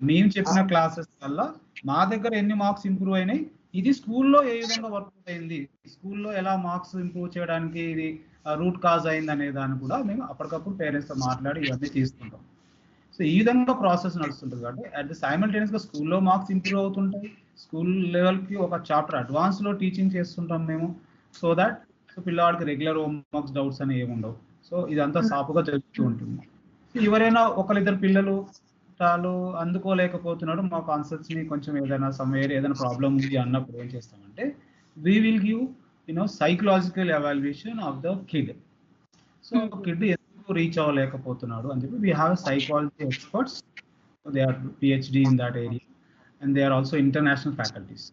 F: మేము చెప్పిన క్లాసెస్ వల్ల మా దగ్గర ఎన్ని మార్క్స్ ఇంప్రూవ్ అయినాయి, ఇది స్కూల్లో ఏ విధంగా వర్క్ అయింది, స్కూల్లో ఎలా మార్క్స్ ఇంప్రూవ్ చేయడానికి ఇది రూట్ కాజ్ అయింది అనే దాన్ని కూడా మేము అప్పటికప్పుడు పేరెంట్స్ తో మాట్లాడి ఇవన్నీ తీసుకుంటాం. సో ఈ విధంగా ప్రాసెస్ నడుస్తుంటుంది. కాబట్టి అట్ ద సైమల్టేనియస్ గా స్కూల్లో మార్క్స్ ఇంప్రూవ్ అవుతుంటాయి, స్కూల్ లెవెల్ కి ఒక చాప్టర్ అడ్వాన్స్ లో టీచింగ్ చేస్తుంటాం మేము, సో దాట్ పిల్లవాడికి రెగ్యులర్ హోంవర్క్స్ డౌట్స్ అనేవి ఏముండవు. సో ఇదంతా సాపుగా జరుగుతూ ఉంటుంది. ఎవరైనా ఒకరిద్దరు పిల్లలు చాలు అందుకోలేకపోతున్నాడు, మా కాన్సెప్ట్స్ ని కొంచెం ఏదైనా ఏదైనా ప్రాబ్లం ఉంది అన్నప్పుడు ఏం చేస్తామంటే, we will give psychological evaluation of the kid. So kid ఎందుకు రీచ్ అవ్వలేకపోతున్నాడు అని చెప్పి we have psychology experts, they are PhD in that area and they are also international faculties.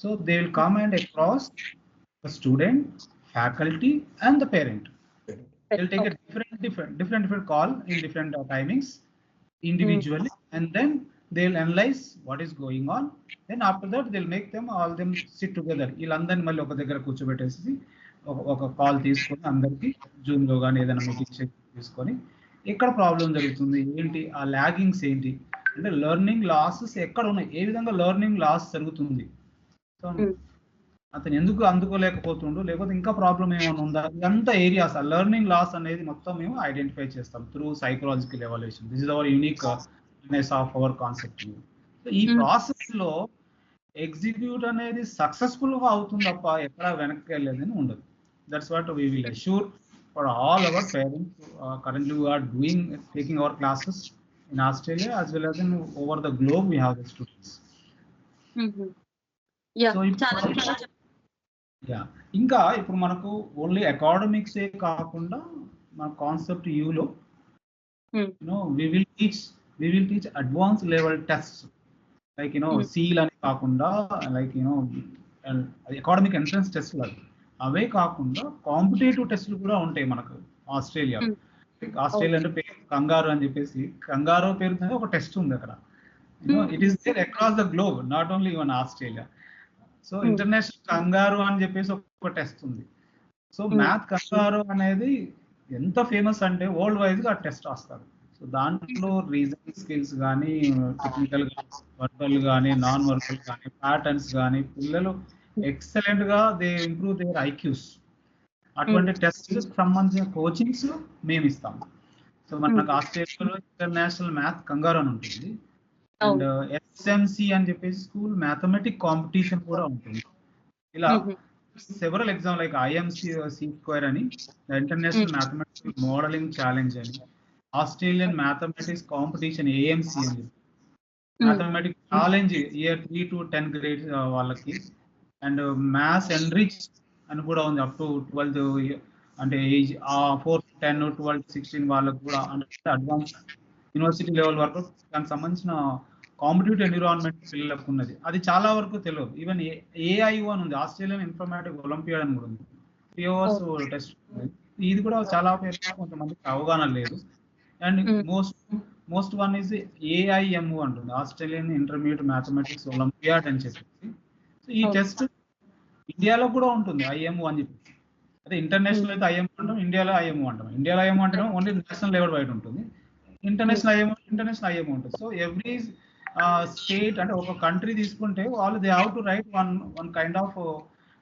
F: So they will come and across the student, faculty and the parent. They will take a different call in different timings individually, and then they'll analyze what is going on. Then after that they'll make them all them sit together. వీళ్ళందరినీ మళ్ళీ ఒక దగ్గర కూర్చోబెట్టేసి ఒక call తీసుకొని అందరికి Zoom లో కానీ ఏదైనా మీటింగ్ తీసుకొని ఎక్కడ ప్రాబ్లం జరుగుతుంది ఏంటి, ఆ లాగింగ్స్ ఏంటి, అంటే లెర్నింగ్ లాసెస్ ఎక్కడ ఉన్నాయి, ఏ విధంగా లెర్నింగ్ లాస్ జరుగుతుంది, సో అతను ఎందుకు అందుకోలేకపోతుండు, లేకపోతే ఇంకా ప్రాబ్లం ఏమైనా ఉందా, ఇదంతా ఏరియాస్ లెర్నింగ్ లాస్ అనేది మొత్తం మేము ఐడెంటిఫై చేస్తాం through psychological evaluation. This is our unique of our concept. ఈ ప్రాసెస్ లో ఎగ్జిక్యూట్ అనేది సక్సెస్ఫుల్ గా అవుతుంది తప్ప ఎక్కడ వెనక్కి వెళ్ళేదని ఉండదు. That's what we will assure for all our parents. Currently, we are taking our classes in Australia as well as in over the globe. We have the students.
B: Yeah
F: So,
B: చాలా
F: ఇంకా ఇప్పుడు మనకు ఓన్లీ అకాడమిక్స్ ఏ కాకుండా మన concept యూలో we will teach advanced level tests like seal అని కాకుండా like academic entrance టెస్ట్లు అవే కాకుండా కాంపిటేటివ్ టెస్ట్లు కూడా ఉంటాయి మనకు ఆస్ట్రేలియా. ఆస్ట్రేలియా అంటే పేరు కంగారు అని చెప్పేసి, కంగారో పేరు ఒక టెస్ట్ ఉంది అక్కడ. It is there across the globe, not only even Australia. So international kangaroo అని చెప్పేసి ఒక టెస్ట్ ఉంది. సో మ్యాథ్ కంగారు అనేది ఎంత ఫేమస్ అంటే వరల్డ్ వైజ్ గా టెస్ట్ రాస్తారు. సో దాంట్లో రీజనింగ్ స్కిల్స్ కానీ, టెక్నికల్ వర్బల్ కానీ, నాన్ వర్బల్ కానీ, ప్యాటర్న్స్ కానీ పిల్లలు ఎక్సలెంట్ గా దే ఇంప్రూవ్ దేర్ ఐక్యూస్. అటువంటి టెస్ట్ సంబంధించిన కోచింగ్స్ మేము ఇస్తాం. సో మనకు ఆస్ట్రేలియాలో ఇంటర్నేషనల్ మ్యాథ్ కంగారు అని ఉంటుంది. అండ్ ఎస్ఎంసి అని చెప్పేసి స్కూల్ మ్యాథమెటిక్ కాంపిటీషన్ కూడా ఉంటుంది. ఇలా several exam like IMC square అని, ఇంటర్నేషనల్ మ్యాథమెటిక్స్ మోడలింగ్ ఛాలెంజ్ అని, ఆస్ట్రేలియన్ మ్యాథమెటిక్స్ కాంపిటీషన్ ఏఎంసి అని, mathematics challenge year 3 to 10 grades వాళ్ళకి, అండ్ మ్యాథ్స్ ఎన్రిచ్ అని కూడా ఉంది అప్ టు 12 అంటే ఏజ్ 4, 10, 12, 16 వాళ్ళకు కూడా, అంటే అడ్వాన్స్ యూనివర్సిటీ లెవెల్ వరకు దానికి సంబంధించిన కాంపిటేటివ్ ఎన్విరాన్మెంట్ పిల్లలకు ఉన్నది. అది చాలా వరకు తెలియదు. ఈవెన్ ఏఐఓ అని ఉంది, ఆస్ట్రేలియన్ ఇన్ఫర్మేటిక్ ఒలింపియాడ్ అని కూడా ఉంది, 3 hours టెస్ట్. ఇది కూడా చాలా పేరు కొంతమందికి అవగాహన లేదు. అండ్ మోస్ట్ వన్ ఈజ్ ఏఐఎంఓ అంటుంది, ఆస్ట్రేలియన్ ఇంటర్మీడియట్ మ్యాథమెటిక్స్ ఒలింపియాడ్ అని చెప్పేసి. సో ఈ టెస్ట్ ఇండియాలో కూడా ఉంటుంది, ఐఎంఓ అని చెప్పి. అదే ఇంటర్నేషనల్ అయితే ఐఎంఓ అంటాం, ఇండియాలో ఐఎంఓ అంటాం. ఇండియాలో ఐఎంఓ అంటే ఓన్లీ నేషనల్ లెవెల్ వైడ్ ఉంటుంది, ఇంటర్నేషనల్ ఐఎంఓ ఉంటుంది. సో ఎవ్రీ స్టేట్ అంటే ఒక కంట్రీ తీసుకుంటే వాళ్ళు they have to write one kind of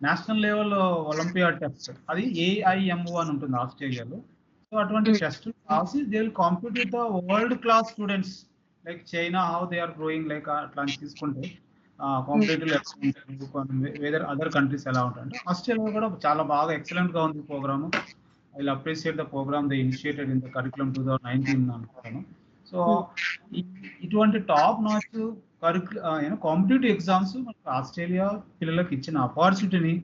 F: national level olympiad test. అది ఏఐఎంఓ అని ఉంటుంది ఆస్ట్రేలియాలో. సో అటువంటి టెస్ట్ రాసి they will compete with the world class students like China, how they are growing like అట్లా తీసుకుంటే కాంపిటేటివ్ అదర్ కంట్రీస్ ఎలా ఉంటాయంటే ఆస్ట్రేలియా కూడా చాలా బాగా ఎక్సలెంట్ గా ఉంది program. I will appreciate the program they initiated in the curriculum 2019 అనుకుంటాను. సో ఇటువంటి టాప్ నాచ్ కాంపిటేటివ్ ఎగ్జామ్స్ మనకు ఆస్ట్రేలియా పిల్లలకు ఇచ్చిన ఆపర్చునిటీని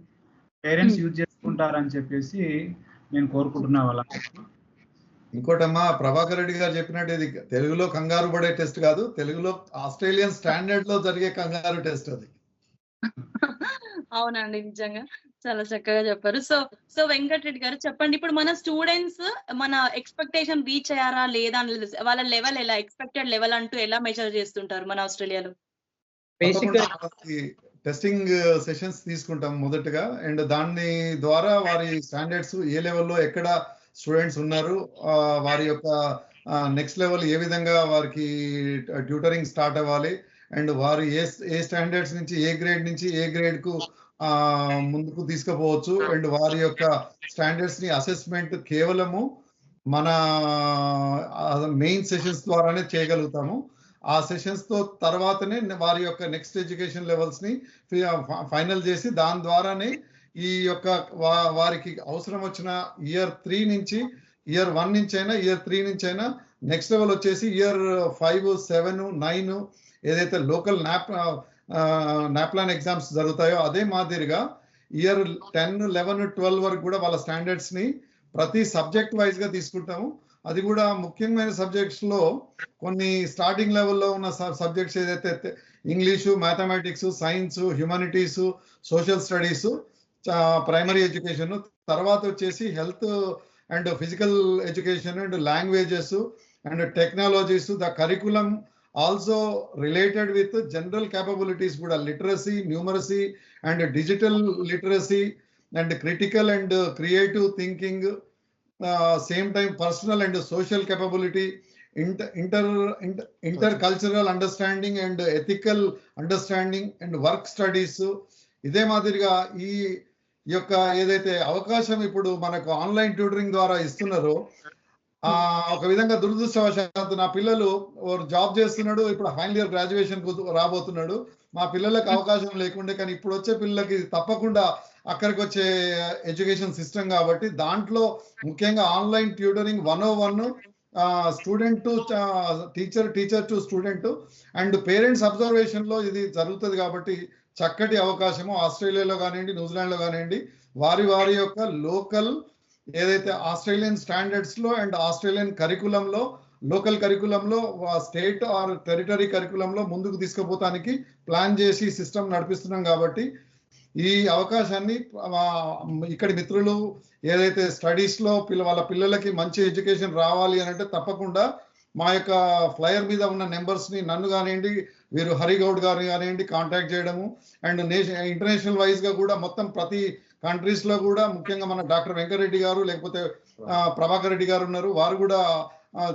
F: పేరెంట్స్ యూజ్ చేసుకుంటారని చెప్పేసి నేను కోరుకుంటున్నా వాళ్ళకి.
C: ఇంకోటమ్మా, ప్రభాకర్ రెడ్డి గారు చెప్పినట్టు ఇది తెలుగులో కంగారు పడే టెస్ట్ కాదు, తెలుగులో ఆస్ట్రేలియన్ స్టాండర్డ్ లో జరిగే కంగారు టెస్ట్ అది.
B: అవునండి, నిజంగా చాలా చక్కగా చెప్పారు. సో వెంకటరెడ్డి గారు చెప్పండి, ఇప్పుడు మన స్టూడెంట్స్ మన ఎక్స్పెక్టేషన్ రీచ్ అయ్యారా లేదా, వాళ్ళ లెవెల్ ఎలా, ఎక్స్పెక్టెడ్ లెవెల్ అంటూ ఎలా మెజర్ చేస్తుంటారు మన ఆస్ట్రేలియాలో?
C: టెస్టింగ్ సెషన్స్ తీసుకుంటాం మొదటగా, అండ్ దాని ద్వారా వారి స్టాండర్డ్స్ ఏ లెవెల్లో ఎక్కడ స్టూడెంట్స్ ఉన్నారు, వారి యొక్క నెక్స్ట్ లెవెల్ ఏ విధంగా వారికి ట్యూటరింగ్ స్టార్ట్ అవ్వాలి, అండ్ వారు ఏ స్టాండర్డ్స్ నుంచి ఏ గ్రేడ్ నుంచి ఏ గ్రేడ్ కు ముందుకు తీసుకుపోవచ్చు, అండ్ వారి యొక్క స్టాండర్డ్స్ ని అసెస్మెంట్ కేవలము మన మెయిన్ సెషన్స్ ద్వారానే చేయగలుగుతాము. ఆ సెషన్స్ తో తర్వాతనే వారి యొక్క నెక్స్ట్ ఎడ్యుకేషన్ లెవెల్స్ ని ఫైనల్ చేసి దాని ద్వారానే ఈ యొక్క వారికి అవసరం వచ్చిన ఇయర్ 3 నుంచి ఇయర్ 1 నుంచి అయినా ఇయర్ 3 నుంచి అయినా నెక్స్ట్ లెవెల్ వచ్చేసి ఇయర్ 5, 7, 9 ఏదైతే లోకల్ నాప్లాన్ ఎగ్జామ్స్ జరుగుతాయో అదే మాదిరిగా ఇయర్ 10, 11, 12 వరకు కూడా వాళ్ళ స్టాండర్డ్స్ ని ప్రతి సబ్జెక్ట్ వైజ్ గా తీసుకుంటాము. అది కూడా ముఖ్యమైన సబ్జెక్ట్స్ లో కొన్ని స్టార్టింగ్ లెవెల్లో ఉన్న సబ్జెక్ట్స్ ఏదైతే English, mathematics, science, humanities, social studies, primary education, తర్వాత వచ్చేసి health and physical education and languages and technologies. The curriculum also related with general capabilities కూడా, literacy, numeracy and digital literacy and critical and creative thinking, same time personal and social capability, intercultural understanding and ethical understanding and work studies. ఇదే మాదిరిగా ఈ యొక్క ఏదైతే అవకాశం ఇప్పుడు మనకు online tutoring ద్వారా ఇస్తున్నారో ఒక విధంగా దురదృష్టవశాత్తు నా పిల్లలు జాబ్ చేస్తున్నాడు, ఇప్పుడు ఫైనల్ ఇయర్ గ్రాడ్యుయేషన్ రాబోతున్నాడు. మా పిల్లలకు అవకాశం లేకుండే, కానీ ఇప్పుడు వచ్చే పిల్లలకి తప్పకుండా అక్కడికి వచ్చే ఎడ్యుకేషన్ సిస్టమ్ కాబట్టి దాంట్లో ముఖ్యంగా online tutoring 101 student to teacher to student and parents observation లో ఇది జరుగుతుంది కాబట్టి చక్కటి అవకాశము. ఆస్ట్రేలియాలో కానివ్వండి, న్యూజిలాండ్ లో కానివ్వండి, వారి యొక్క లోకల్ ఏదైతే ఆస్ట్రేలియన్ స్టాండర్డ్స్ లో అండ్ ఆస్ట్రేలియన్ కరికులంలో, లోకల్ కరికులంలో, స్టేట్ ఆర్ టెరిటరీ కరికులంలో ముందుకు తీసుకుపోతానికి ప్లాన్ చేసి సిస్టమ్ నడిపిస్తున్నాం కాబట్టి ఈ అవకాశాన్ని ఇక్కడి మిత్రులు ఏదైతే స్టడీస్ లో వాళ్ళ పిల్లలకి మంచి ఎడ్యుకేషన్ రావాలి అని అంటే తప్పకుండా మా యొక్క ఫ్లైయర్ మీద ఉన్న నెంబర్స్ ని నన్ను కానివ్వండి, వీరు హరిగౌడ్ గారిని కానివ్వండి కాంటాక్ట్ చేయడము అండ్ ఇంటర్నేషనల్ వైజ్ గా కూడా మొత్తం ప్రతి కంట్రీస్ లో కూడా ముఖ్యంగా మన డాక్టర్ వెంకరెడ్డి గారు లేకపోతే ప్రభాకర్ రెడ్డి గారు ఉన్నారు, వారు కూడా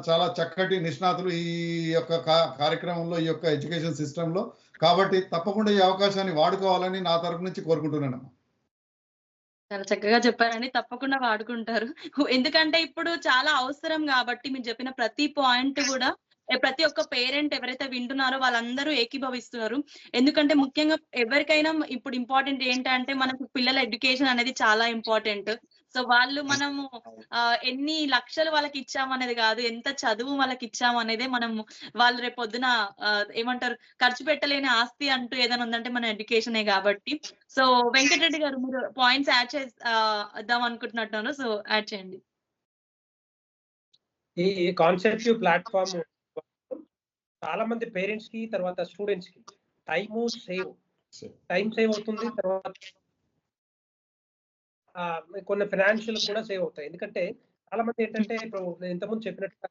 C: చాలా చక్కటి నిష్ణాతులు ఈ యొక్క కార్యక్రమంలో, ఈ యొక్క ఎడ్యుకేషన్ సిస్టమ్ లో. కాబట్టి తప్పకుండా ఈ అవకాశాన్ని వాడుకోవాలని నా తరపు నుంచి కోరుకుంటున్నాను.
B: చాలా చక్కగా చెప్పారండి. తప్పకుండా వాడుకుంటారు. ఎందుకంటే ఇప్పుడు చాలా అవసరం కాబట్టి మీరు చెప్పిన ప్రతి పాయింట్ కూడా ప్రతి ఒక్క పేరెంట్ ఎవరైతే వింటున్నారో వాళ్ళందరూ ఏకీభవిస్తున్నారు. ఎందుకంటే ముఖ్యంగా ఎవరికైనా ఇప్పుడు ఇంపార్టెంట్ ఏంటంటే మనకు పిల్లల ఎడ్యుకేషన్ అనేది చాలా ఇంపార్టెంట్. సో వాళ్ళు మనము ఎన్ని లక్షలు వాళ్ళకి ఇచ్చాము అనేది కాదు, ఎంత చదువు వాళ్ళకి ఇచ్చాము అనేదే మనము వాళ్ళు రేపు పొద్దున ఏమంటారు ఖర్చు పెట్టలేని ఆస్తి అంటూ ఏదైనా ఉందంటే మన ఎడ్యుకేషనే కాబట్టి. సో వెంకటరెడ్డి గారు మీరు పాయింట్స్ యాడ్ చేద్దాం అనుకుంటున్నట్టున్నారు, సో యాడ్ చేయండి.
D: ఈ కాన్సెప్టివ్ ప్లాట్ఫామ్ చాలా మంది పేరెంట్స్ కి తర్వాత స్టూడెంట్స్ కి టైం సేవ్ అవుతుంది, తర్వాత కొన్ని ఫైనాన్షియల్ కూడా సేవ్ అవుతాయి. ఎందుకంటే చాలా మంది ఏంటంటే ఇప్పుడు నేను ఇంతకుముందు చెప్పినట్టుగా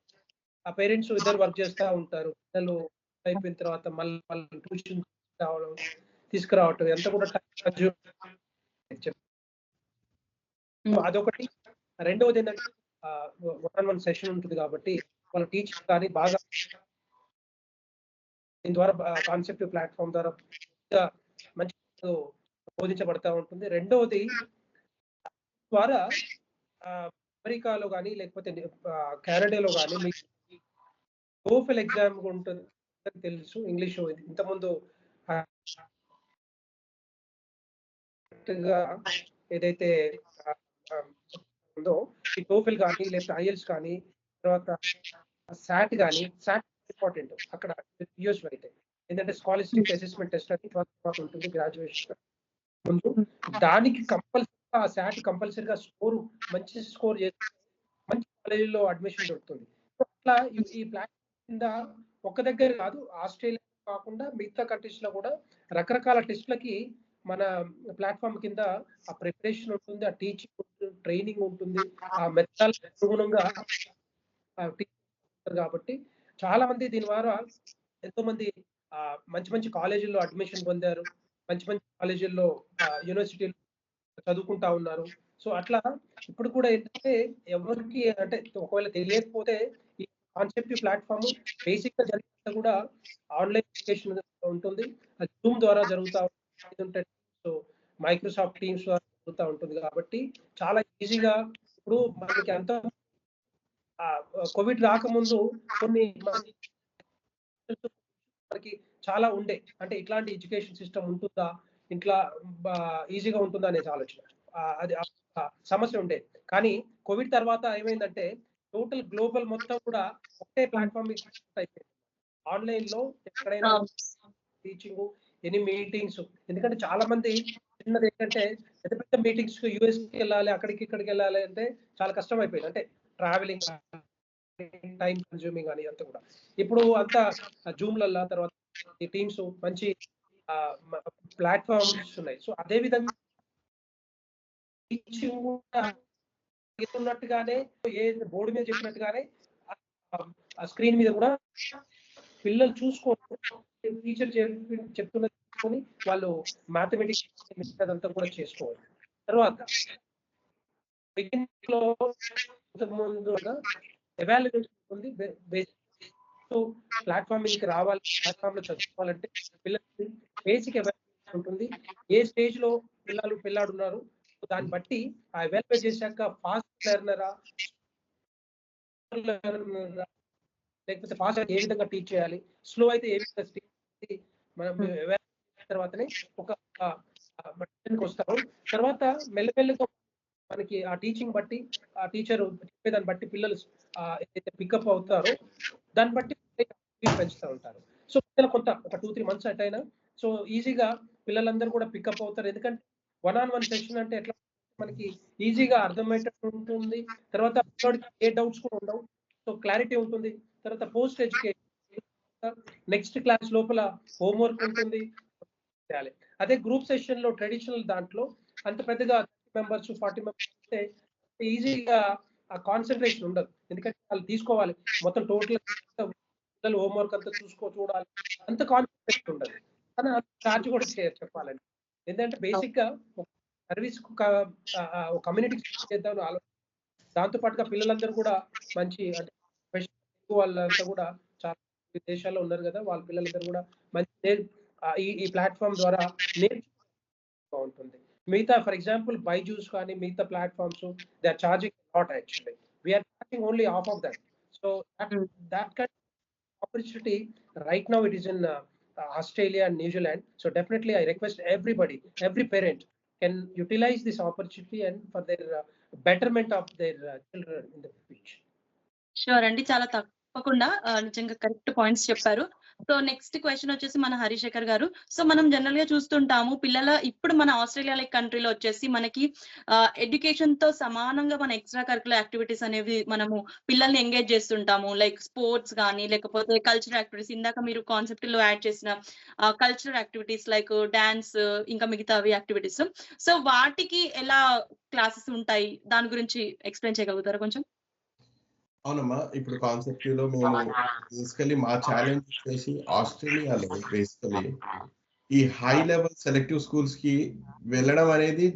D: ఆ పేరెంట్స్ ఇద్దరు వర్క్ చేస్తూ ఉంటారు, పిల్లలు అయిపోయిన తర్వాత మళ్ళీ ట్యూషన్ తీసుకురావటం ఎంత కూడా అదొకటి. రెండవది ఏంటంటే 1-on-1 సెషన్ ఉంటుంది కాబట్టి వాళ్ళ టీచర్ కానీ బాగా దీని ద్వారా కాన్సెప్ట్ ప్లాట్ఫామ్ ద్వారా మంచి బోధించబడతా ఉంటుంది. రెండవది ద్వారా అమెరికాలో కానీ లేకపోతే కెనడాలో కానీ మీకు టోఫెల్ ఎగ్జామ్ ఉంటుంది తెలుసు, ఇంగ్లీష్ ఇంతకుముందు ఏదైతే ఉందో ఈ టోఫెల్ కానీ లేకపోతే ఐఎల్స్ కానీ తర్వాత సాట్ కానీ, సాట్ ఇంపార్టెంట్ అక్కడ యూఎస్ అయితే ఏంటంటే స్కాలర్షిప్ అసెస్మెంట్ టెస్ట్ అని ఉంటుంది గ్రాడ్యుయేషన్ ముందు. దానికి కంపల్సరీగా ఆ సాట్ కంపల్సరీగా మంచి స్కోర్ చేస్తే మంచి కాలేజీలో అడ్మిషన్ దొరుకుతుంది. అట్లా ఈ ప్లాట్ఫామ్ కింద ఒక దగ్గర కాదు, ఆస్ట్రేలియా కాకుండా మిగతా కంట్రీస్ లో కూడా రకరకాల టెస్ట్లకి మన ప్లాట్ఫామ్ కింద ఆ ప్రిపరేషన్ ఉంటుంది, ఆ టీచింగ్ ఉంటుంది, ట్రైనింగ్ ఉంటుంది, ఆ మెథడాలజీ అనుగుణంగా కాబట్టి చాలా మంది దీని ద్వారా ఎంతో మంది మంచి మంచి కాలేజీల్లో అడ్మిషన్ పొందారు, మంచి మంచి కాలేజీల్లో యూనివర్సిటీలో చదువుకుంటా ఉన్నారు. సో అట్లా ఇప్పుడు కూడా ఏంటంటే ఎవరికి అంటే ఒకవేళ తెలియకపోతే ఈ కాన్సెప్ట్ ప్లాట్ఫామ్ బేసిక్ గా జరిగితే కూడా ఆన్లైన్ ఎడ్యుకేషన్ ఉంటుంది, జూమ్ ద్వారా జరుగుతూ ఉంటుంది, సో మైక్రోసాఫ్ట్ టీమ్స్ ద్వారా జరుగుతూ ఉంటుంది. కాబట్టి చాలా ఈజీగా ఇప్పుడు మనకి అంత కోవిడ్ రాకముందు కొన్ని మనకి చాలా ఉండే అంటే ఇట్లాంటి ఎడ్యుకేషన్ సిస్టమ్ ఉంటుందా, ఇట్లా ఈజీగా ఉంటుందా అనేది ఆలోచన, అది సమస్య ఉండే. కానీ కోవిడ్ తర్వాత ఏమైందంటే టోటల్ గ్లోబల్ మొత్తం కూడా ఒకటే ప్లాట్ఫామ్ అయిపోయింది. ఆన్లైన్ లో ఎక్కడైనా టీచింగ్, ఎన్ని మీటింగ్స్. ఎందుకంటే చాలా మంది చిన్నది ఏంటంటే పెద్ద పెద్ద మీటింగ్స్ యూఎస్కి వెళ్ళాలి, అక్కడికి ఇక్కడికి వెళ్ళాలి అంటే చాలా కష్టం అయిపోయింది, అంటే ట్రావెలింగ్ టైం కన్జ్యూమింగ్ అని అంతా కూడా. ఇప్పుడు అంతా జూమ్లల్లా తర్వాత ఈ టీమ్స్ మంచి ప్లాట్ఫామ్స్ ఉన్నాయి. సో అదే విధంగా ఉన్నట్టుగానే ఏ బోర్డు మీద చెప్పినట్టుగానే ఆ స్క్రీన్ మీద కూడా పిల్లలు చూసుకోవాలి, టీచర్ చెప్తున్నది వాళ్ళు మ్యాథమెటిక్స్ అదంతా కూడా చేసుకోవాలి. తర్వాత బిగినింగ్ లో ముందు ఎవాల్యుయేషన్ ఉంది, ప్లాట్ఫామ్ మీదకి రావాలి, ప్లాట్ఫామ్ లో చదువుకోవాలంటే పిల్లలకి బేసిక్ ఎవాల్యుయేషన్ ఉంటుంది, ఏ స్టేజ్ లో పిల్లాడు ఉన్నారు దాన్ని బట్టి ఆ ఎవాల్యుయేట్ చేశాక ఫాస్ట్ లెర్నరా లేకపోతే ఫాస్ట్ ఏ విధంగా టీచ్ చేయాలి, స్లో అయితే ఏ విధంగా మనం తర్వాతనే ఒక వస్తారు. తర్వాత మెల్లమెల్లగా మనకి ఆ టీచింగ్ బట్టి, ఆ టీచర్ చెప్పేదాన్ని బట్టి పిల్లలు ఏదైతే పికప్ అవుతారో దాన్ని బట్టి పెంచుతూ ఉంటారు. సో కొంత ఒక 2-3 మంత్స్ అట్ అయినా సో ఈజీగా పిల్లలందరూ కూడా పికప్ అవుతారు. ఎందుకంటే 1-on-1 సెషన్ అంటే ఎట్లా మనకి ఈజీగా అర్థమయ్యేటట్టు ఉంటుంది. తర్వాత ఏ డౌట్స్ కూడా ఉండవు. సో క్లారిటీ ఉంటుంది. తర్వాత పోస్ట్ ఎడ్యుకేషన్ నెక్స్ట్ క్లాస్ లోపల హోంవర్క్ ఉంటుంది. అదే గ్రూప్ సెషన్ లో ట్రెడిషనల్ దాంట్లో అంత పెద్దగా 30 మెంబర్స్ 40 మెంబర్స్ అంటే ఈజీగా ఆ కాన్సన్ట్రేషన్ ఉండదు. ఎందుకంటే వాళ్ళు తీసుకోవాలి మొత్తం టోటల్ పిల్లలు హోంవర్క్ అంతా చూడాలి, అంత కాన్సన్ట్రేషన్ ఉండదు. కానీ చార్జ్ కూడా చెప్పాలండి. ఎందుకంటే బేసిక్ గా సర్వీస్ కమ్యూనిటీకి చేద్దాం దాంతో పాటుగా పిల్లలందరూ కూడా మంచి అంటే వాళ్ళంతా కూడా చాలా దేశాల్లో ఉన్నారు కదా, వాళ్ళ పిల్లలందరూ కూడా మంచి ఈ ప్లాట్ఫామ్ ద్వారా నేర్చుకుంటూ ఉంటుంది. మిగతా ఫర్ ఎగ్జాంపుల్ బైజూస్ కానీ మిగతా platforms they are charging lot actually. We're charging only half of that. So that kind of opportunity right now it is in Australia and New Zealand. So definitely I request everybody, every parent can utilize this opportunity and for their betterment of their children in the future.
B: Sure అండి, చాలా తప్పకుండా నిజంగా correct points చెప్పారు. So next question వచ్చేసి మన హరిశేఖర్ గారు. So మనం general గా చూస్తుంటాము ఇప్పుడు మన ఆస్ట్రేలియా లైక్ కంట్రీలో వచ్చేసి మనకి ఎడ్యుకేషన్ తో సమానంగా మన ఎక్స్ట్రా కరికులర్ యాక్టివిటీస్ అనేవి మనము పిల్లల్ని ఎంగేజ్ చేస్తుంటాము. లైక్ స్పోర్ట్స్ కానీ లేకపోతే కల్చరల్ యాక్టివిటీస్, ఇందాక మీరు కాన్సెప్ట్ లో యాడ్ చేసిన కల్చరల్ యాక్టివిటీస్ లైక్ డాన్స్ ఇంకా మిగతావి యాక్టివిటీస్. సో వాటికి ఎలా క్లాసెస్ ఉంటాయి, దాని గురించి ఎక్స్ప్లెయిన్ చేయగలుగుతారా కొంచెం?
E: అవునమ్మా, ఇప్పుడు కాన్సెప్ట్ లో మేము బేసికలీ మా ఛాలెంజ్ వచ్చేసి ఆస్ట్రేలియాలో బేసికలీ ఈ హై లెవెల్ సెలెక్టివ్ స్కూల్స్ కి వెళ్ళడం అనేది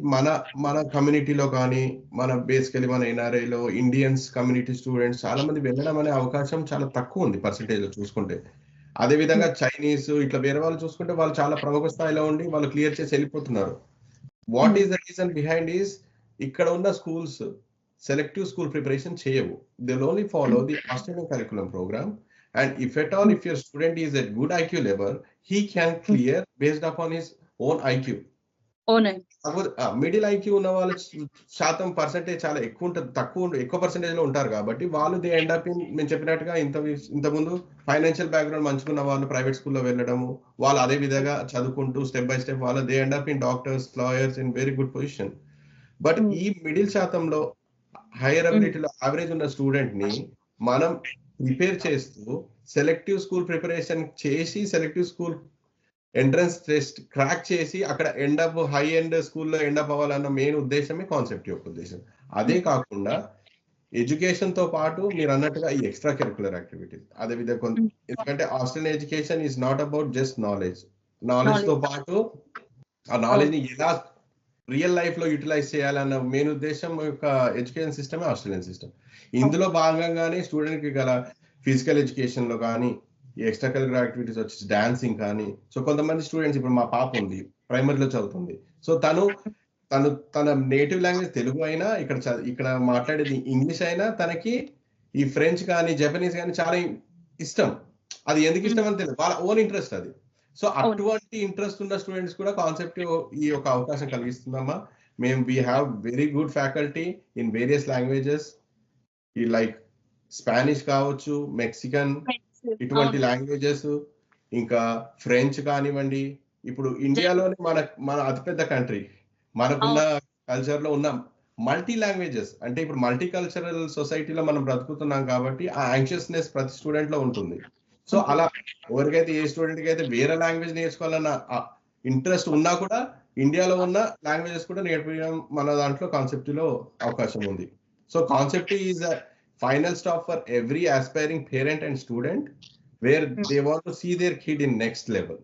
E: మన కమ్యూనిటీలో కానీ మన బేసికలీ మన ఎన్ఆర్ఐలో ఇండియన్స్ కమ్యూనిటీ స్టూడెంట్స్ చాలా మంది వెళ్ళడం అనే అవకాశం చాలా తక్కువ ఉంది పర్సెంటేజ్ లో చూసుకుంటే. అదే విధంగా చైనీస్ ఇట్లా వేరే వాళ్ళు చూసుకుంటే వాళ్ళు చాలా ప్రముఖ స్థాయిలో ఉండి వాళ్ళు క్లియర్ చేసి వెళ్ళిపోతున్నారు. What is the reason behind is ఇక్కడ ఉన్న schools selective school preparation cheyavu. They'll only follow the Australian curriculum program, and if at all if your student is at good IQ level, he can clear based upon his own IQ. Middle IQ ఉన్న వాళ్ళ శాతం percentage చాలా ఎక్కువ ఉంటుంది, ఎక్కువ percentage లో ఉంటారు కాబట్టి వాళ్ళు దే ఎండ్ అప్ ఇన్ మేము చెప్పినట్టుగా ఇంతకుముందు ఫైనాన్షియల్ బ్యాక్గ్రౌండ్ మంచుకున్న వాళ్ళు ప్రైవేట్ స్కూల్లో వెళ్ళడము, వాళ్ళు అదే విధంగా చదువుకుంటూ స్టెప్ బై స్టెప్ వాళ్ళు they end up in doctors, lawyers in very good position. But ఈ మిడిల్ శాతంలో హైయర్ అబిలిటీలో యావరేజ్ ఉన్న స్టూడెంట్ ని మనం ప్రిపేర్ చేస్తూ సెలెక్టివ్ స్కూల్ ప్రిపరేషన్ చేసి selective school entrance test crack చేసి అక్కడ ఎండప్ హై ఎండ్ స్కూల్లో ఎండప్ అవ్వాలన్న మెయిన్ ఉద్దేశమే కాన్సెప్ట్ యొక్క ఉద్దేశం. అదే కాకుండా ఎడ్యుకేషన్ తో పాటు మీరు అన్నట్టుగా ఈ ఎక్స్ట్రా కరికులర్ యాక్టివిటీస్ అదే విధంగా, ఎందుకంటే Australian education is not about just knowledge తో పాటు ఆ నాలెడ్జ్ ని ఎలా రియల్ లైఫ్ లో యూటిలైజ్ చేయాలన్న మెయిన్ ఉద్దేశం యొక్క ఎడ్యుకేషన్ సిస్టమే ఆస్ట్రేలియన్ సిస్టమ్. ఇందులో భాగంగానే స్టూడెంట్ కి గల ఫిజికల్ ఎడ్యుకేషన్ లో కానీ ఎక్స్ట్రా కరికులర్ యాక్టివిటీస్ వచ్చేసి డాన్సింగ్ కానీ. సో కొంతమంది స్టూడెంట్స్, ఇప్పుడు మా పాప ఉంది ప్రైమరీలో చదువుతుంది, సో తన నేటివ్ లాంగ్వేజ్ తెలుగు అయినా ఇక్కడ మాట్లాడేది ఇంగ్లీష్ అయినా తనకి ఈ ఫ్రెంచ్ కానీ జపనీస్ కానీ చాలా ఇష్టం. అది ఎందుకు ఇష్టం అని తెలియదు, వాళ్ళ ఓన్ ఇంట్రెస్ట్ అది. సో అటువంటి ఇంట్రెస్ట్ ఉన్న స్టూడెంట్స్ కూడా కాన్సెప్ట్ ఈ యొక్క అవకాశం కలిగిస్తుందమ్మా. We have very good faculty in various languages, ఈ లైక్ స్పానిష్ కావచ్చు, మెక్సికన్, ఇటువంటి లాంగ్వేజెస్, ఇంకా ఫ్రెంచ్ కానివ్వండి. ఇప్పుడు ఇండియాలోనే మన అతిపెద్ద కంట్రీ, మనకున్న కల్చర్ లో ఉన్న మల్టీ లాంగ్వేజెస్, అంటే ఇప్పుడు మల్టీ కల్చరల్ సొసైటీలో మనం బ్రతుకుతున్నాం కాబట్టి ఆ యాంగ్షియస్నెస్ ప్రతి స్టూడెంట్ లో ఉంటుంది. సో అలా ఎవరికైతే ఏ స్టూడెంట్ కి అయితే వేరే లాంగ్వేజ్ నేర్చుకోవాలన్న ఇంట్రెస్ట్ ఉన్నా కూడా ఇండియాలో ఉన్న లాంగ్వేజెస్ కూడా నేర్పించడం మన దాంట్లో కాన్సెప్ట్ లో అవకాశం ఉంది. So concept is a final stop for every aspiring parent and student where they want to see their kid in next level.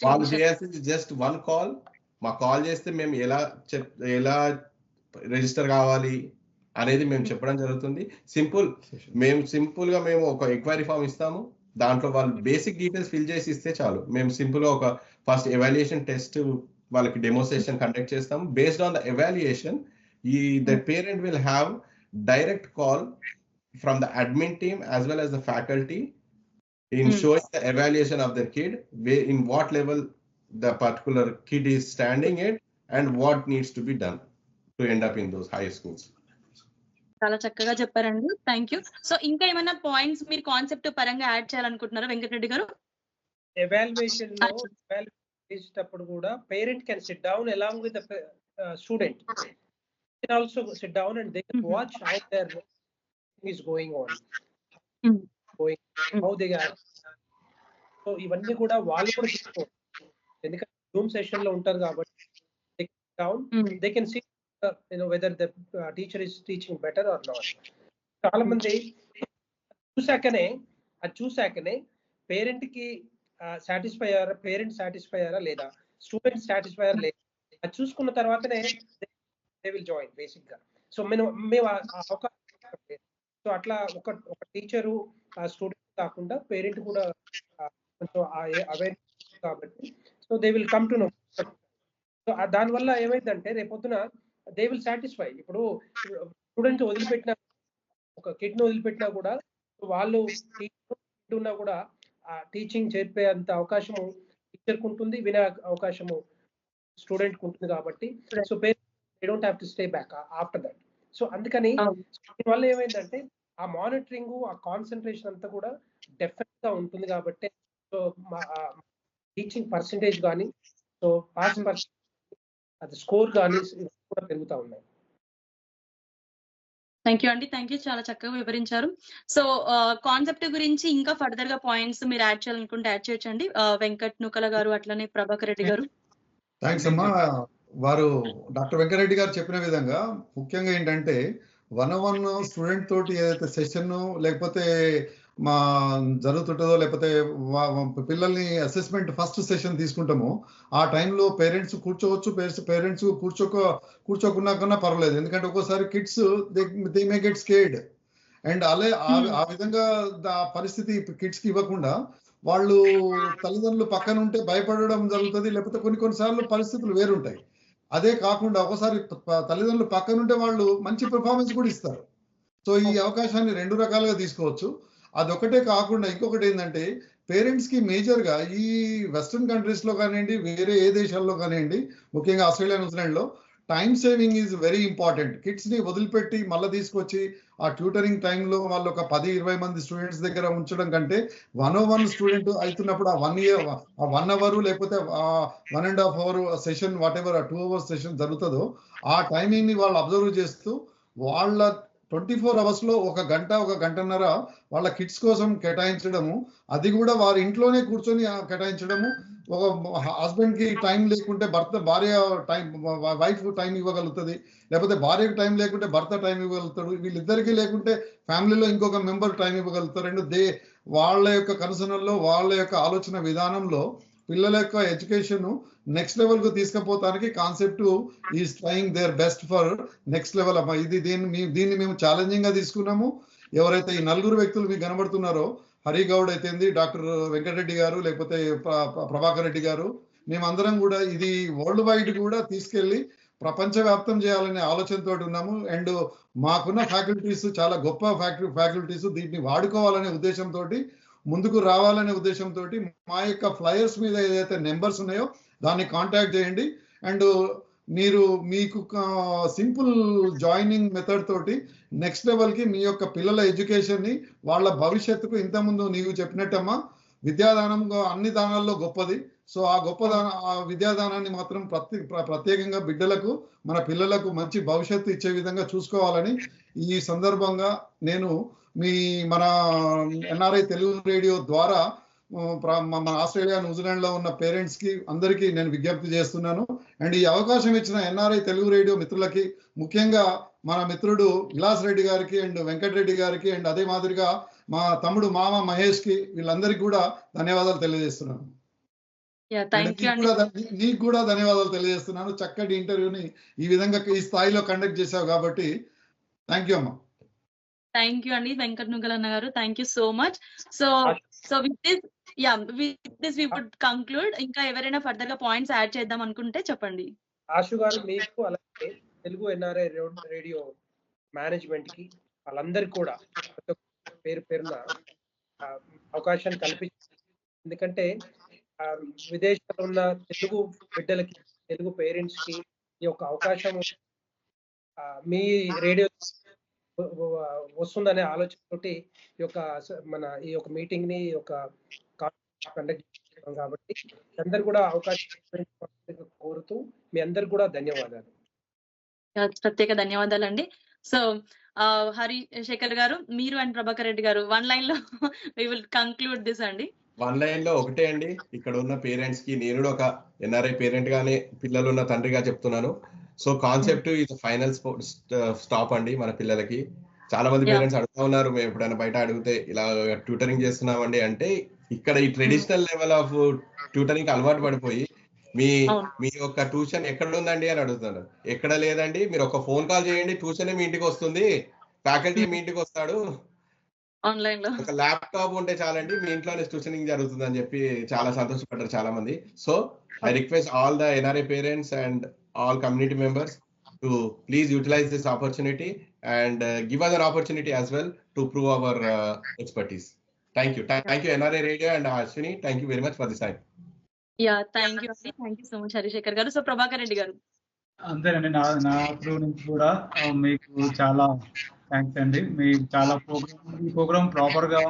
E: వాళ్ళు చేయాల్సింది జస్ట్ వన్ కాల్. మా కాల్ చేస్తే మేము ఎలా రిజిస్టర్ కావాలి అనేది మేము చెప్పడం జరుగుతుంది. సింపుల్ గా మేము ఒక ఎంక్వైరీ ఫామ్ ఇస్తాము, దాంట్లో వాళ్ళు బేసిక్ డీటెయిల్స్ ఫిల్ చేసి ఇస్తే చాలు. మేము సింపుల్ గా ఒక ఫస్ట్ ఎవాల్యుయేషన్ టెస్ట్ వాళ్ళకి డెమోన్స్ట్రేషన్ కండక్ట్ చేస్తాము. Based on the evaluation the parent will have direct call from the admin team as well as the faculty in showing the evaluation of their kid, where in what level the particular kid is standing at and what needs to be done to end up in those high schools.
B: చాలా చక్కగా చెప్పారండి. Thank you. So ఇంకా ఏమైనా points మీరు concept పరంగా add చేయాలనుకుంటున్నారా వెంకటరెడ్డి గారు?
D: Evaluation లో చేసేటప్పుడు కూడా parent can SIT down along with the student, can also sit down and they can watch how their is going on, how they are. So ఇవన్నీ కూడా వాళ్ళు కూడా చూసుకోవాలి, ఎందుకంటే జూమ్ సెషన్ లో ఉంటారు కాబట్టి they can see whether the teacher is teaching better or not. చాలా మంది చూసాకనే పేరెంట్ కి సాటిస్ఫై అయ్యారా, పేరెంట్ సాటిస్ఫై అయ్యారా లేదా, స్టూడెంట్ సాటిస్ఫై అయ్యారా లేదా, అది చూసుకున్న తర్వాతనే దే విల్ జాయిన్ బేసిక్ గా. సో మేము అవకాశం, సో అట్లా ఒక టీచరు స్టూడెంట్ కాకుండా పేరెంట్ కూడా కొంచెం అవేర్ కాబట్టి so they will come to know. So దానివల్ల ఏమైందంటే రేపొద్దున దే విల్ సాటిస్ఫై. ఇప్పుడు స్టూడెంట్ వదిలిపెట్టినా, ఒక కిడ్ ని వదిలిపెట్టినా కూడా వాళ్ళు ఉన్నా కూడా టీచింగ్ చెప్పే అంత అవకాశము టీచర్ కు ఉంటుంది, వినే అవకాశము స్టూడెంట్ కు ఉంటుంది కాబట్టి so parents they don't have to stay back after that. So అందుకని దీనివల్ల ఏమైందంటే ఆ మానిటరింగ్, ఆ కాన్సన్ట్రేషన్ అంతా కూడా డెఫినెట్ గా ఉంటుంది కాబట్టి సో టీచింగ్ పర్సంటేజ్ కానీ, సో పాస్ పర్సెంటేజ్, అది స్కోర్ కానీ కూడా పెరుగుతూ ఉన్నాయి.
B: థ్యాంక్ యూ అండి, థ్యాంక్ యూ, చాలా చక్కగా వివరించారు. సో కాన్సెప్ట్ గురించి ఇంకా ఫర్దర్ గా పాయింట్స్ మీరు యాడ్ చేయాలనుకుంటే యాడ్ చేయొచ్చండి. వెంకట్ నూకల గారు అట్లనే ప్రభాకర్ రెడ్డి గారు.
C: థ్యాంక్స్ అమ్మా. వారు డాక్టర్ వెంకటరెడ్డి గారు చెప్పిన విధంగా ముఖ్యంగా ఏంటంటే 1-on-1 స్టూడెంట్ తోటి ఏదైతే సెషన్ లేకపోతే మా జరుగుతుంటుందో, లేకపోతే పిల్లల్ని అసెస్మెంట్ ఫస్ట్ సెషన్ తీసుకుంటామో ఆ టైంలో పేరెంట్స్ కూర్చోవచ్చు, పేరెంట్స్ కూర్చోకున్నా కన్నా పర్వాలేదు. ఎందుకంటే ఒక్కోసారి kids they may get scared and ఆ విధంగా పరిస్థితి కిడ్స్ కి ఇవ్వకుండా వాళ్ళు తల్లిదండ్రులు పక్కన ఉంటే భయపడడం జరుగుతుంది, లేకపోతే కొన్నిసార్లు పరిస్థితులు వేరుంటాయి. అదే కాకుండా ఒకసారి తల్లిదండ్రులు పక్కన ఉంటే వాళ్ళు మంచి పెర్ఫార్మెన్స్ కూడా ఇస్తారు. సో ఈ అవకాశాన్ని 2 రకాలుగా తీసుకోవచ్చు. అదొకటే కాకుండా ఇంకొకటి ఏంటంటే పేరెంట్స్ కి మేజర్ గా ఈ వెస్ట్రన్ కంట్రీస్ లో కానివ్వండి, వేరే ఏ దేశాల్లో కానివ్వండి, ముఖ్యంగా ఆస్ట్రేలియా, న్యూజిలాండ్ లో time saving is very important. Kids ని వదిలిపెట్టి మళ్ళీ తీసుకొచ్చి ఆ ట్యూటరింగ్ టైంలో వాళ్ళు ఒక 10-20 మంది స్టూడెంట్స్ దగ్గర ఉంచడం కంటే 1-on-1 స్టూడెంట్ అవుతున్నప్పుడు ఆ 1 అవర్ లేకపోతే 1.5 అవర్ సెషన్, వాట్ ఎవర్ ఆ 2 అవర్స్ సెషన్ జరుగుతుందో ఆ టైమింగ్ ని వాళ్ళు అబ్జర్వ్ చేస్తూ వాళ్ళ 24 అవర్స్ లో 1 గంట 1 గంటన్నర వాళ్ళ కిడ్స్ కోసం కేటాయించడము, అది కూడా వారి ఇంట్లోనే కూర్చొని కేటాయించడము. ఒక హస్బెండ్ కి టైం లేకుంటే భార్య టైం, వైఫ్ టైం ఇవ్వగలుగుతుంది, లేకపోతే భార్యకు టైం లేకుంటే భర్త టైం ఇవ్వగలుగుతాడు, వీళ్ళిద్దరికీ లేకుంటే ఫ్యామిలీలో ఇంకొక మెంబర్ టైం ఇవ్వగలుగుతారు. అండ్ వాళ్ళ యొక్క కన్సర్న్లో, వాళ్ళ యొక్క ఆలోచన విధానంలో పిల్లల యొక్క ఎడ్యుకేషన్ నెక్స్ట్ లెవెల్ కు తీసుకుపోతానికి concept is trying their best for next level అమ్మా. దీన్ని మేము ఛాలెంజింగ్ గా తీసుకున్నాము. ఎవరైతే ఈ 4 వ్యక్తులు మీకు కనబడుతున్నారో, హరిగౌడ్ అయితేంది, డాక్టర్ వెంకటరెడ్డి గారు, లేకపోతే ప్రభాకర్ రెడ్డి గారు, మేమందరం కూడా ఇది వరల్డ్ వైడ్ కూడా తీసుకెళ్లి ప్రపంచవ్యాప్తం చేయాలనే ఆలోచనతో ఉన్నాము. అండ్ మాకున్న ఫ్యాకల్టీస్ చాలా గొప్ప ఫ్యాకల్టీస్, దీన్ని వాడుకోవాలనే ఉద్దేశంతో, ముందుకు రావాలనే ఉద్దేశంతో మా యొక్క ఫ్లయర్స్ మీద ఏదైతే నెంబర్స్ ఉన్నాయో దాన్ని కాంటాక్ట్ చేయండి. అండ్ మీకు సింపుల్ జాయినింగ్ మెథడ్ తోటి నెక్స్ట్ లెవెల్ కి మీ యొక్క పిల్లల ఎడ్యుకేషన్ ని, వాళ్ళ భవిష్యత్తుకు, ఇంతకుముందు నీవు చెప్పినట్టమ్మా విద్యాదానం అన్ని దానాల్లో గొప్పది. సో ఆ ఆ విద్యాదానాన్ని మాత్రం ప్రత్యేకంగా బిడ్డలకు, మన పిల్లలకు మంచి భవిష్యత్తు ఇచ్చే విధంగా చూసుకోవాలని ఈ సందర్భంగా నేను మన ఎన్ఆర్ఐ తెలుగు రేడియో ద్వారా మన ఆస్ట్రేలియా, న్యూజిలాండ్ లో ఉన్న పేరెంట్స్ కి అందరికీ నేను విజ్ఞప్తి చేస్తున్నాను. అండ్ ఈ అవకాశం ఇచ్చిన ఎన్ఆర్ఐ తెలుగు రేడియో మిత్రులకి, ముఖ్యంగా మన మిత్రుడు విలాస్ రెడ్డి గారికి అండ్ వెంకటరెడ్డి గారికి, అండ్ అదే మాదిరిగా మా తమ్ముడు మామ మహేష్ కి, వీళ్ళందరికీ కూడా ధన్యవాదాలు తెలియజేస్తున్నాను. నీకు కూడా ధన్యవాదాలు తెలియజేస్తున్నాను. చక్కటి ఇంటర్వ్యూని ఈ విధంగా ఈ స్థాయిలో కండక్ట్ చేశావు కాబట్టి థ్యాంక్ యూ అమ్మా.
B: థ్యాంక్ యూ అండి వెంకట్ నూకల్ అన్న గారు, thank you so much. So with this we would conclude. ఇంకా ఎవరైనా ఫర్దర్ గా పాయింట్స్ యాడ్ చేద్దాం అనుకుంటే చెప్పండి.
D: ఆశు గారు, మీకు అలాగే తెలుగు ఎన్ఆర్ఐ రేడియో మేనేజ్మెంట్ కి వాళ్ళందరికీ కూడా పేరు పేరున అవకాశాన్ని కల్పించారు. ఎందుకంటే విదేశాల్లో ఉన్న తెలుగు బిడ్డలకి, తెలుగు పేరెంట్స్ కి ఈ యొక్క అవకాశం మీ రేడియో వస్తుందనే ఆలోచనతోటి ఈ యొక్క మీటింగ్ ని కండక్ట్ చేస్తున్నాం. కాబట్టి అందరు కూడా అవకాశం కోరుతూ మీ అందరు కూడా ధన్యవాదాలు.
B: ప్రత్యేక ధన్యవాదాలండి. సో హరి శేఖర్ గారు, మీరు అండ్ ప్రభాకర్ రెడ్డి గారు వన్ లైన్ లో వి విల్ కంక్లూడ్ దిస్ అండి.
E: వన్ లైన్ లో ఒకటే అండి, ఇక్కడ ఉన్న పేరెంట్స్ కి నేను ఒక ఎన్ఆర్ఐ పేరెంట్ గానే పిల్లలు ఉన్న తండ్రిగా చెప్తున్నాను. సో కాన్సెప్ట్ ఇది ఫైనల్ స్టాప్ అండి మన పిల్లలకి. చాలా మంది పేరెంట్స్ అడుగుతా ఉన్నారు, మేము ఎప్పుడైనా బయట అడిగితే ఇలా ట్యూటరింగ్ చేస్తున్నామండి అంటే, ఇక్కడ ఈ ట్రెడిషనల్ లెవెల్ ఆఫ్ ట్యూటరింగ్ అలవాటు పడిపోయి మీ యొక్క ట్యూషన్ ఎక్కడ ఉందండి అని అడుగుతున్నారు. ఎక్కడ లేదండి, మీరు ఒక ఫోన్ కాల్ చేయండి, ట్యూషన్ మీ ఇంటికి వస్తుంది, ఫ్యాకల్టీ మీ ఇంటికి వస్తాడు,
B: ఆన్లైన్ లో
E: ఒక ల్యాప్టాప్ ఉంటే చాలండి మీ ఇంట్లోనే ట్యూషనింగ్ జరుగుతుంది అని చెప్పి చాలా సంతోషపడ్డారు చాలా మంది. So I request all the NRI parents and all community members to please utilize this opportunity and give us an opportunity as well to prove our expertise. Thank you NRA Radio and Ashwini, thank you very much for this time.
B: Yeah, thank you so much Harishekar garu. So Prabhakar Reddy garu,
F: అంతేనండి, నా through నుంచి కూడా మీకు చాలా thanks అండి. మీరు చాలా programme proper గా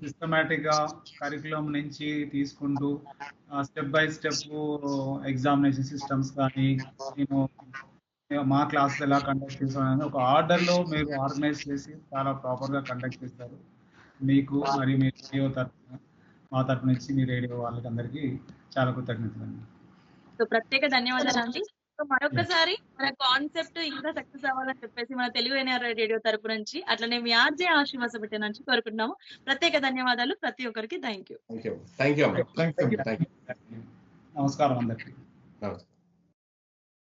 F: సిస్టమేటిక్ గా కరికులం నుంచి తీసుకుంటూ step by step examination systems కానీ నేను మా క్లాస్ ఎలా కండక్ట్ చేస్తామని ఒక ఆర్డర్ లో మీరు ఆర్గనైజ్ చేసి చాలా ప్రాపర్ గా కండక్ట్ చేస్తారు. మీకు మరి మీ రేడియో తరఫున, మా తరఫు నుంచి మీ రేడియో వాళ్ళకి అందరికీ చాలా కృతజ్ఞతలు అండి.
B: సో ప్రత్యేక ధన్యవాదాలు అండి. సో మరొకసారి మన కాన్సెప్ట్ ఇంకా సక్సెస్ అవ్వాలని చెప్పేసి మన తెలుగు ఎన్ఆర్ఐ రేడియో తరపు నుంచి, అట్లనే మీ ఆర్జే ఆశు వాసపిట్ట నుంచి కోరుకుంటున్నాము. ప్రత్యేక ధన్యవాదాలు ప్రతి ఒక్కరికి. Thank you.
F: నమస్కారం అందరికీ.